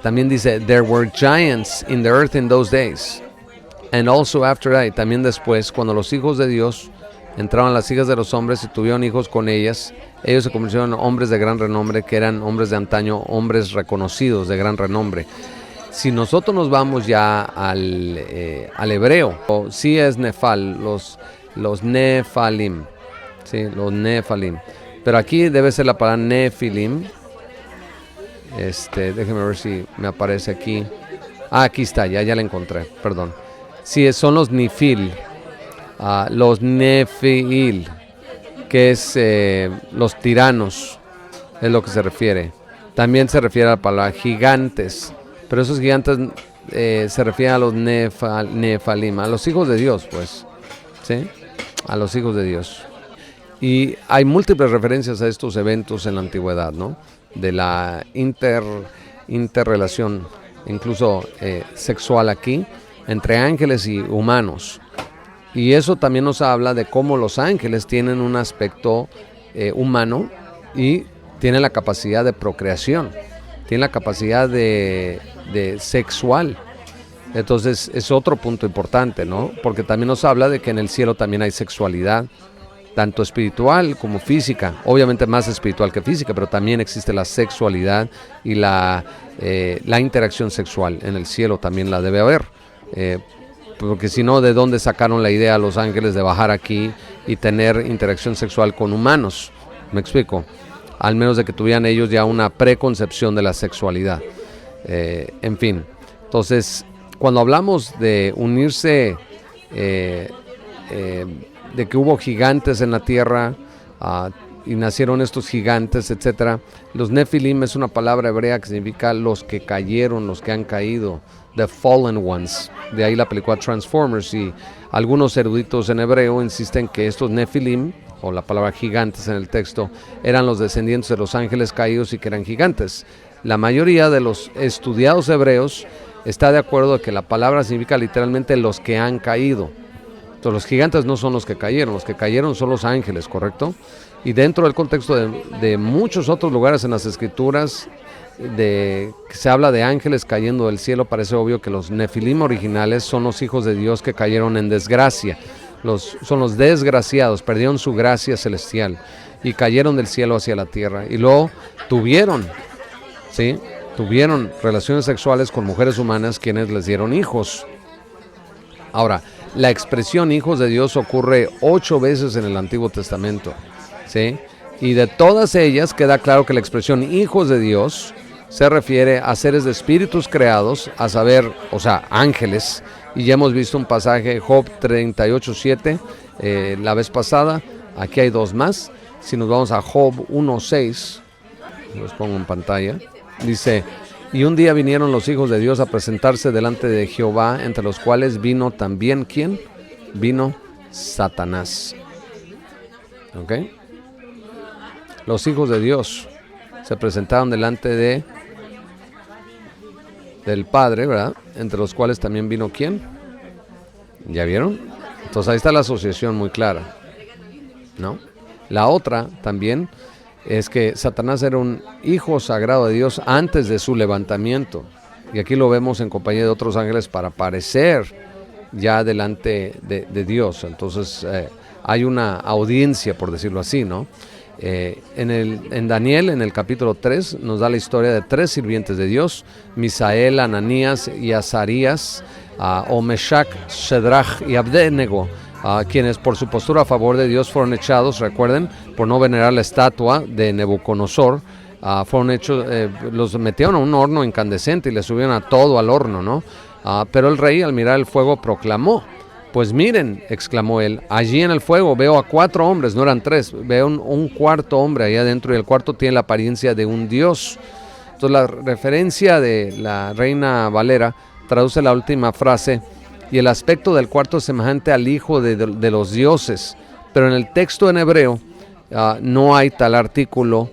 También dice, there were giants in the earth in those days, and also after that. También después, cuando los hijos de Dios entraban a las hijas de los hombres y tuvieron hijos con ellas, ellos se convirtieron en hombres de gran renombre, que eran hombres de antaño, hombres reconocidos de gran renombre. Si nosotros nos vamos ya al hebreo, sí es Nefal, los Nefalim, sí, los Nefalim. Pero aquí debe ser la palabra Nefilim. Déjeme ver si me aparece aquí. Aquí está, ya la encontré, perdón. Sí, son los Nifil, los Nefiil, que es los tiranos, es lo que se refiere. También se refiere a la palabra gigantes, pero esos gigantes se refieren a los Nefalim, a los hijos de Dios, pues, ¿sí? A los hijos de Dios. Y hay múltiples referencias a estos eventos en la antigüedad, ¿no? De la interrelación, incluso sexual aquí, entre ángeles y humanos. Y eso también nos habla de cómo los ángeles tienen un aspecto humano y tienen la capacidad de procreación, tienen la capacidad de sexual. Entonces es otro punto importante, ¿no? Porque también nos habla de que en el cielo también hay sexualidad, tanto espiritual como física, obviamente más espiritual que física, pero también existe la sexualidad y la interacción sexual. En el cielo también la debe haber, porque si no, ¿de dónde sacaron la idea los ángeles de bajar aquí y tener interacción sexual con humanos? ¿Me explico? Al menos de que tuvieran ellos ya una preconcepción de la sexualidad. En fin, entonces, cuando hablamos de unirse, de que hubo gigantes en la tierra y nacieron estos gigantes, etcétera. Los Nefilim es una palabra hebrea que significa los que cayeron, los que han caído, the fallen ones. De ahí la película Transformers, y algunos eruditos en hebreo insisten que estos Nefilim, o la palabra gigantes en el texto, eran los descendientes de los ángeles caídos y que eran gigantes. La mayoría de los estudiados hebreos está de acuerdo de que la palabra significa literalmente los que han caído. Entonces, los gigantes no son los que cayeron son los ángeles, ¿correcto? Y dentro del contexto de muchos otros lugares en las escrituras, que se habla de ángeles cayendo del cielo, parece obvio que los Nefilim originales son los hijos de Dios que cayeron en desgracia. Son los desgraciados, perdieron su gracia celestial y cayeron del cielo hacia la tierra. Y luego tuvieron relaciones sexuales con mujeres humanas, quienes les dieron hijos. Ahora, la expresión hijos de Dios ocurre 8 veces en el Antiguo Testamento, ¿sí? Y de todas ellas queda claro que la expresión hijos de Dios se refiere a seres de espíritus creados, a saber, o sea, ángeles. Y ya hemos visto un pasaje, Job 38:7, la vez pasada. Aquí hay 2 más. Si nos vamos a Job 1:6, los pongo en pantalla, dice: y un día vinieron los hijos de Dios a presentarse delante de Jehová, entre los cuales vino también, ¿quién? Vino Satanás. ¿Ok? Los hijos de Dios se presentaron delante del Padre, ¿verdad? Entre los cuales también vino, ¿quién? ¿Ya vieron? Entonces ahí está la asociación muy clara, ¿no? La otra también es que Satanás era un hijo sagrado de Dios antes de su levantamiento. Y aquí lo vemos en compañía de otros ángeles para aparecer ya delante de Dios. Entonces hay una audiencia, por decirlo así, ¿no? En Daniel, en el capítulo 3, nos da la historia de 3 sirvientes de Dios: Misael, Ananías y Azarías, o Meshach, Shedrach y Abednego, quienes por su postura a favor de Dios fueron echados, recuerden, por no venerar la estatua de Nabucodonosor. Fueron hechos, los metieron a un horno incandescente y les subieron a todo al horno, ¿no? Pero el rey, al mirar el fuego, proclamó: pues miren, exclamó él, allí en el fuego veo a 4 hombres, no eran 3, veo un cuarto hombre ahí adentro, y el cuarto tiene la apariencia de un dios. Entonces la referencia de la Reina Valera traduce la última frase, y el aspecto del cuarto es semejante al hijo de los dioses. Pero en el texto en hebreo no hay tal artículo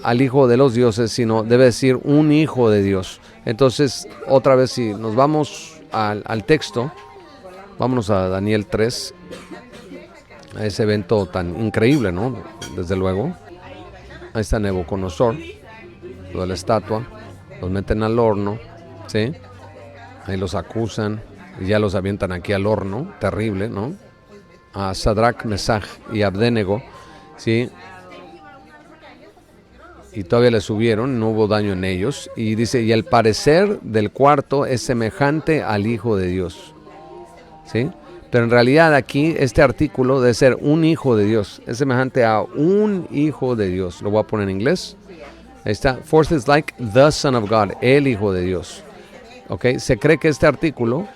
al hijo de los dioses, sino debe decir un hijo de Dios. Entonces, otra vez, si nos vamos al texto, vámonos a Daniel 3, a ese evento tan increíble, ¿no? Desde luego. Ahí está Nabucodonosor, lo de la estatua, los meten al horno, ¿sí? Ahí los acusan y ya los avientan aquí al horno, terrible, ¿no? A Sadrach, Mesach y Abednego, ¿sí? Y todavía le subieron, no hubo daño en ellos. Y dice, y el parecer del cuarto es semejante al Hijo de Dios, ¿sí? Pero en realidad aquí este artículo debe ser un hijo de Dios, es semejante a un hijo de Dios. Lo voy a poner en inglés. Ahí está, fourth is like the Son of God, el Hijo de Dios. ¿Ok? Se cree que este artículo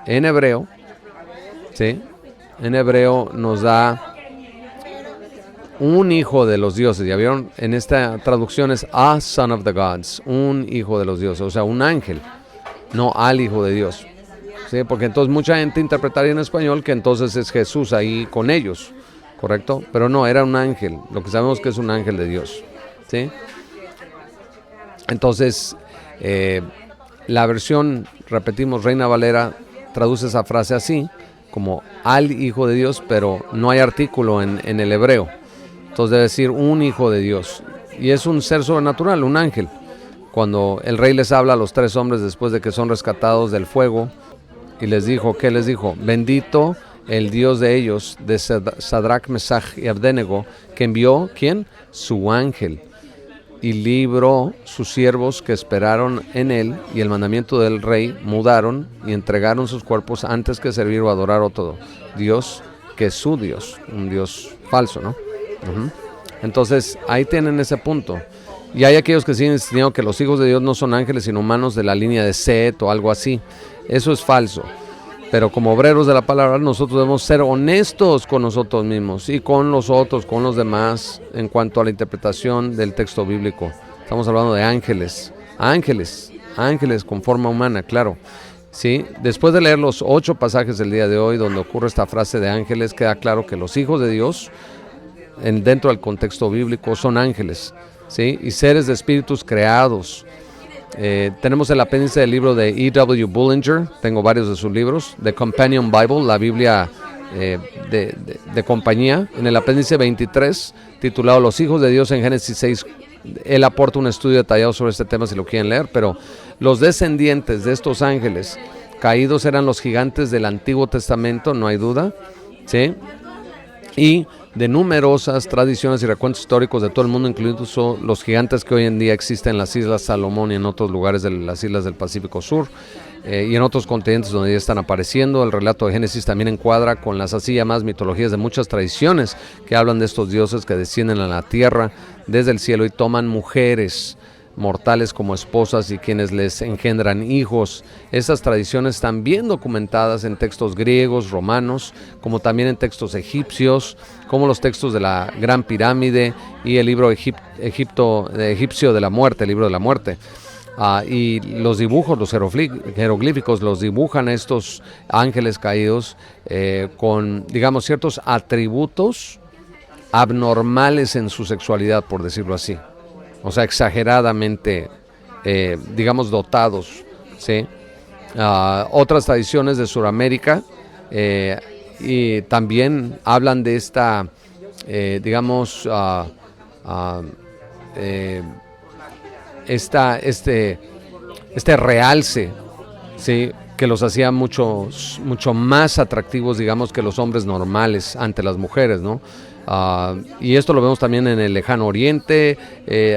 en hebreo, ¿sí? En hebreo nos da un hijo de los dioses. Ya vieron, en esta traducción es a son of the gods, un hijo de los dioses, o sea, un ángel, no al Hijo de Dios. ¿Sí? Porque entonces mucha gente interpretaría en español que entonces es Jesús ahí con ellos, ¿correcto? Pero no, era un ángel, lo que sabemos que es un ángel de Dios, ¿sí? Entonces, la versión, repetimos, Reina Valera traduce esa frase así, como al Hijo de Dios, pero no hay artículo en el hebreo. Entonces debe decir un Hijo de Dios. Y es un ser sobrenatural, un ángel. Cuando el rey les habla a los tres hombres después de que son rescatados del fuego, y les dijo, ¿qué les dijo? Bendito el Dios de ellos, de Sadrach, Mesach y Abednego, que envió, ¿quién? Su ángel, y libró sus siervos que esperaron en él, y el mandamiento del rey mudaron y entregaron sus cuerpos antes que servir o adorar a otro Dios que es su Dios, un Dios falso, ¿no? Entonces, ahí tienen ese punto. Y hay aquellos que siguen insistiendo que los hijos de Dios no son ángeles, sino humanos de la línea de Set o algo así. Eso es falso. Pero como obreros de la palabra, nosotros debemos ser honestos con nosotros mismos y con los otros, con los demás, en cuanto a la interpretación del texto bíblico. Estamos hablando de ángeles, ángeles con forma humana, claro. ¿Sí? Después de leer los 8 pasajes del día de hoy, donde ocurre esta frase de ángeles, queda claro que los hijos de Dios, dentro del contexto bíblico, son ángeles, ¿sí? Y seres de espíritus creados. Tenemos el apéndice del libro de E.W. Bullinger, tengo varios de sus libros, The Companion Bible, la Biblia de compañía. En el apéndice 23, titulado Los hijos de Dios en Génesis 6, él aporta un estudio detallado sobre este tema si lo quieren leer, pero los descendientes de estos ángeles caídos eran los gigantes del Antiguo Testamento, no hay duda, ¿sí? Y de numerosas tradiciones y recuentos históricos de todo el mundo, incluidos los gigantes que hoy en día existen en las Islas Salomón y en otros lugares de las islas del Pacífico Sur, y en otros continentes donde ya están apareciendo. El relato de Génesis también encuadra con las así llamadas mitologías de muchas tradiciones que hablan de estos dioses que descienden a la tierra desde el cielo y toman mujeres mortales como esposas y quienes les engendran hijos. Estas tradiciones están bien documentadas en textos griegos, romanos, como también en textos egipcios, como los textos de la Gran Pirámide y el libro egipcio de la muerte, el libro de la muerte. Y los dibujos, los jeroglíficos, los dibujan estos ángeles caídos con, digamos, ciertos atributos abnormales en su sexualidad, por decirlo así. O sea, exageradamente, digamos, dotados, ¿sí? Otras tradiciones de Sudamérica y también hablan de esta, digamos, este realce, ¿sí? Que los hacía mucho más atractivos, digamos, que los hombres normales ante las mujeres, ¿no? Y esto lo vemos también en el lejano oriente.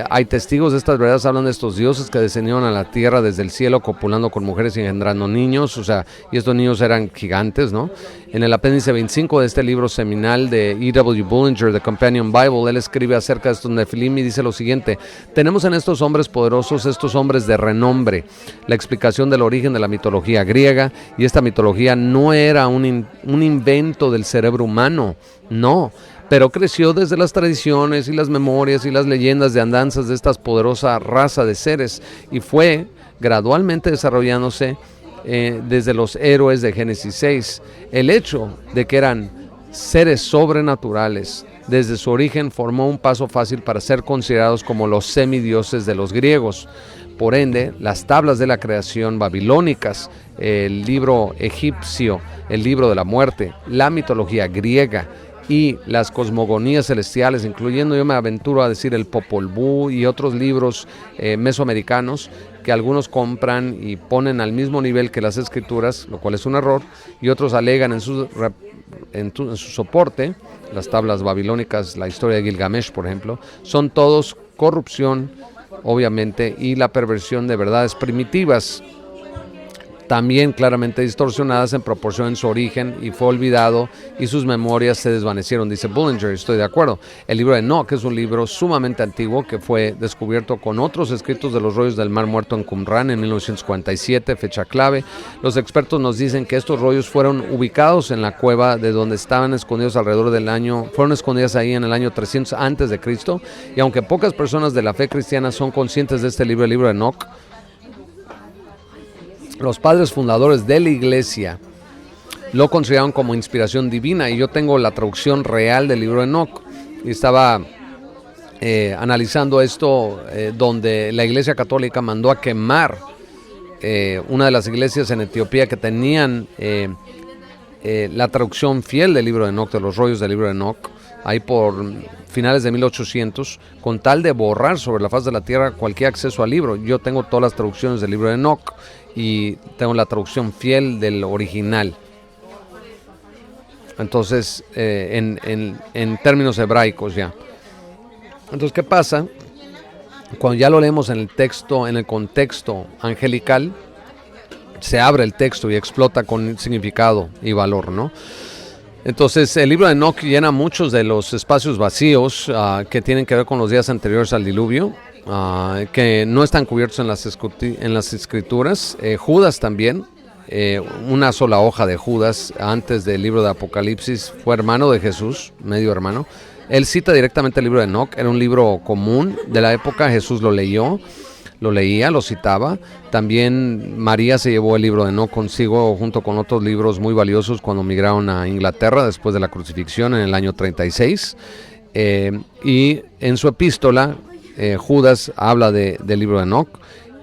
Hay testigos de estas verdades, hablan de estos dioses que descendieron a la tierra desde el cielo, copulando con mujeres y engendrando niños, o sea, y estos niños eran gigantes, ¿no? En el apéndice 25 de este libro seminal de E.W. Bullinger, The Companion Bible, él escribe acerca de estos Nefilim y dice lo siguiente: tenemos en estos hombres poderosos, estos hombres de renombre, la explicación del origen de la mitología griega, y esta mitología no era un invento del cerebro humano, no, pero creció desde las tradiciones y las memorias y las leyendas de andanzas de esta poderosa raza de seres, y fue gradualmente desarrollándose desde los héroes de Génesis 6. El hecho de que eran seres sobrenaturales desde su origen formó un paso fácil para ser considerados como los semidioses de los griegos. Por ende, las tablas de la creación babilónicas, el libro egipcio, el libro de la muerte, la mitología griega y las cosmogonías celestiales, incluyendo, yo me aventuro a decir, el Popol Vuh y otros libros mesoamericanos que algunos compran y ponen al mismo nivel que las escrituras, lo cual es un error, y otros alegan en su soporte, las tablas babilónicas, la historia de Gilgamesh, por ejemplo, son todos corrupción, obviamente, y la perversión de verdades primitivas, también claramente distorsionadas en proporción en su origen, y fue olvidado y sus memorias se desvanecieron, dice Bullinger. Estoy de acuerdo. El libro de Enoch es un libro sumamente antiguo que fue descubierto con otros escritos de los rollos del Mar Muerto en Qumran en 1947, fecha clave. Los expertos nos dicen que estos rollos fueron ubicados en la cueva de donde estaban escondidos fueron escondidas ahí en el año 300 antes de Cristo, y aunque pocas personas de la fe cristiana son conscientes de este libro, el libro de Enoch, los padres fundadores de la iglesia lo consideraron como inspiración divina, y yo tengo la traducción real del libro de Enoch y estaba analizando esto, donde la iglesia católica mandó a quemar una de las iglesias en Etiopía que tenían la traducción fiel del libro de Enoch, de los rollos del libro de Enoch, ahí por finales de 1800, con tal de borrar sobre la faz de la tierra cualquier acceso al libro. Yo tengo todas las traducciones del libro de Enoch y tengo la traducción fiel del original. Entonces, en términos hebraicos ya. Entonces, ¿qué pasa? Cuando ya lo leemos en el texto, en el contexto angelical, se abre el texto y explota con significado y valor, ¿no? Entonces, el libro de Enoch llena muchos de los espacios vacíos que tienen que ver con los días anteriores al diluvio, que no están cubiertos en las escrituras. Judas también, una sola hoja de Judas antes del libro de Apocalipsis, fue hermano de Jesús, medio hermano. Él cita directamente el libro de Enoch, era un libro común de la época, Jesús lo leía, lo citaba. También María se llevó el libro de Enoch consigo junto con otros libros muy valiosos cuando migraron a Inglaterra después de la crucifixión en el año 36. Y en su epístola, Judas habla del libro de Enoch,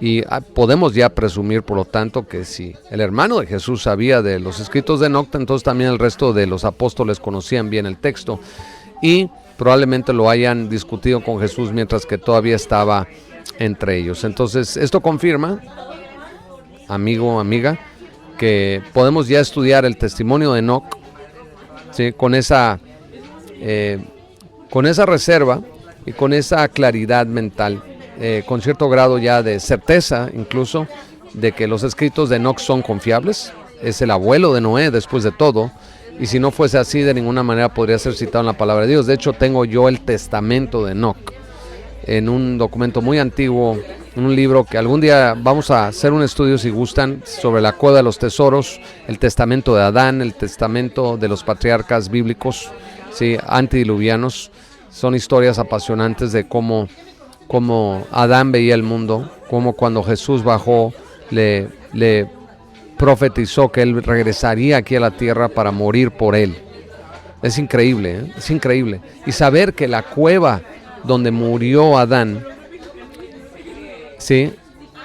y podemos ya presumir, por lo tanto, que si el hermano de Jesús sabía de los escritos de Enoch, entonces también el resto de los apóstoles conocían bien el texto y probablemente lo hayan discutido con Jesús mientras que todavía estaba entre ellos. Entonces, esto confirma, amigo, amiga, que podemos ya estudiar el testimonio de Enoch, ¿sí? con esa reserva y con esa claridad mental, con cierto grado ya de certeza, incluso, de que los escritos de Enoch son confiables. Es el abuelo de Noé, después de todo, y si no fuese así, de ninguna manera podría ser citado en la palabra de Dios. De hecho, tengo yo el testamento de Enoch en un documento muy antiguo, en un libro que algún día vamos a hacer un estudio, si gustan, sobre la cueva de los tesoros, el testamento de Adán, el testamento de los patriarcas bíblicos, ¿sí? Antidiluvianos. Son historias apasionantes de cómo Adán veía el mundo, cómo cuando Jesús bajó le profetizó que él regresaría aquí a la tierra para morir por él. Es increíble, es increíble. Y saber que la cueva donde murió Adán, ¿sí?,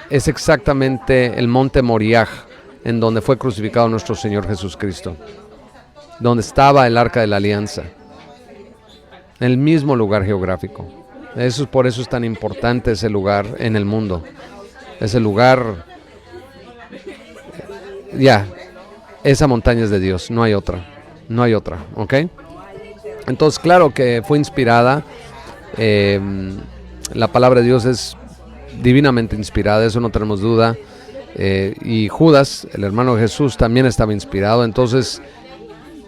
es exactamente el monte Moriah, en donde fue crucificado nuestro Señor Jesucristo, donde estaba el Arca de la Alianza, en el mismo lugar geográfico. Por eso es tan importante ese lugar en el mundo. Ese lugar, esa montaña es de Dios, no hay otra, ¿ok? Entonces, claro que fue inspirada. La palabra de Dios es divinamente inspirada, eso no tenemos duda, y Judas, el hermano de Jesús, también estaba inspirado. Entonces,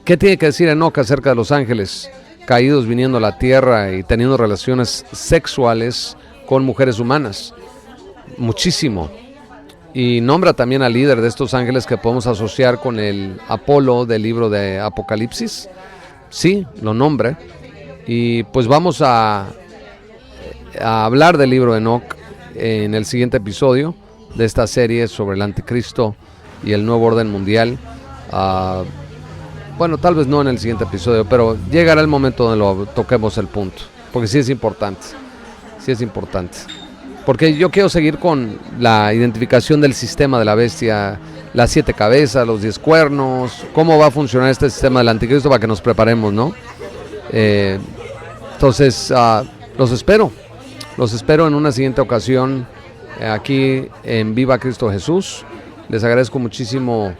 ¿qué tiene que decir Enoch acerca de los ángeles caídos viniendo a la tierra y teniendo relaciones sexuales con mujeres humanas? Muchísimo. Y nombra también al líder de estos ángeles que podemos asociar con el Apolo del libro de Apocalipsis. Sí, lo nombra. Y pues vamos a hablar del libro de Enoch en el siguiente episodio, de esta serie sobre el anticristo y el nuevo orden mundial. Bueno, tal vez no en el siguiente episodio, pero llegará el momento donde lo toquemos el punto, porque sí es importante, porque yo quiero seguir con la identificación del sistema de la bestia, las 7 cabezas, los 10 cuernos, cómo va a funcionar este sistema del anticristo para que nos preparemos, ¿no? Entonces, los espero en una siguiente ocasión aquí en Viva Cristo Jesús. Les agradezco muchísimo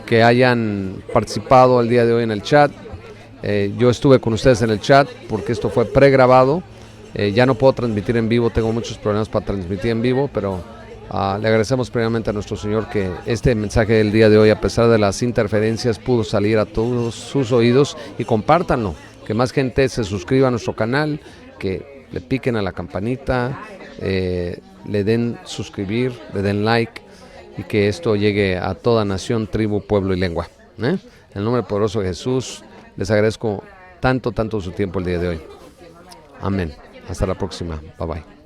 que hayan participado el día de hoy en el chat. Yo estuve con ustedes en el chat porque esto fue pregrabado. Ya no puedo transmitir en vivo, tengo muchos problemas para transmitir en vivo, pero le agradecemos previamente a nuestro Señor que este mensaje del día de hoy, a pesar de las interferencias, pudo salir a todos sus oídos, y compártanlo, que más gente se suscriba a nuestro canal, que le piquen a la campanita, le den suscribir, le den like, y que esto llegue a toda nación, tribu, pueblo y lengua. En el nombre poderoso de Jesús, les agradezco tanto su tiempo el día de hoy. Amén. Hasta la próxima. Bye bye.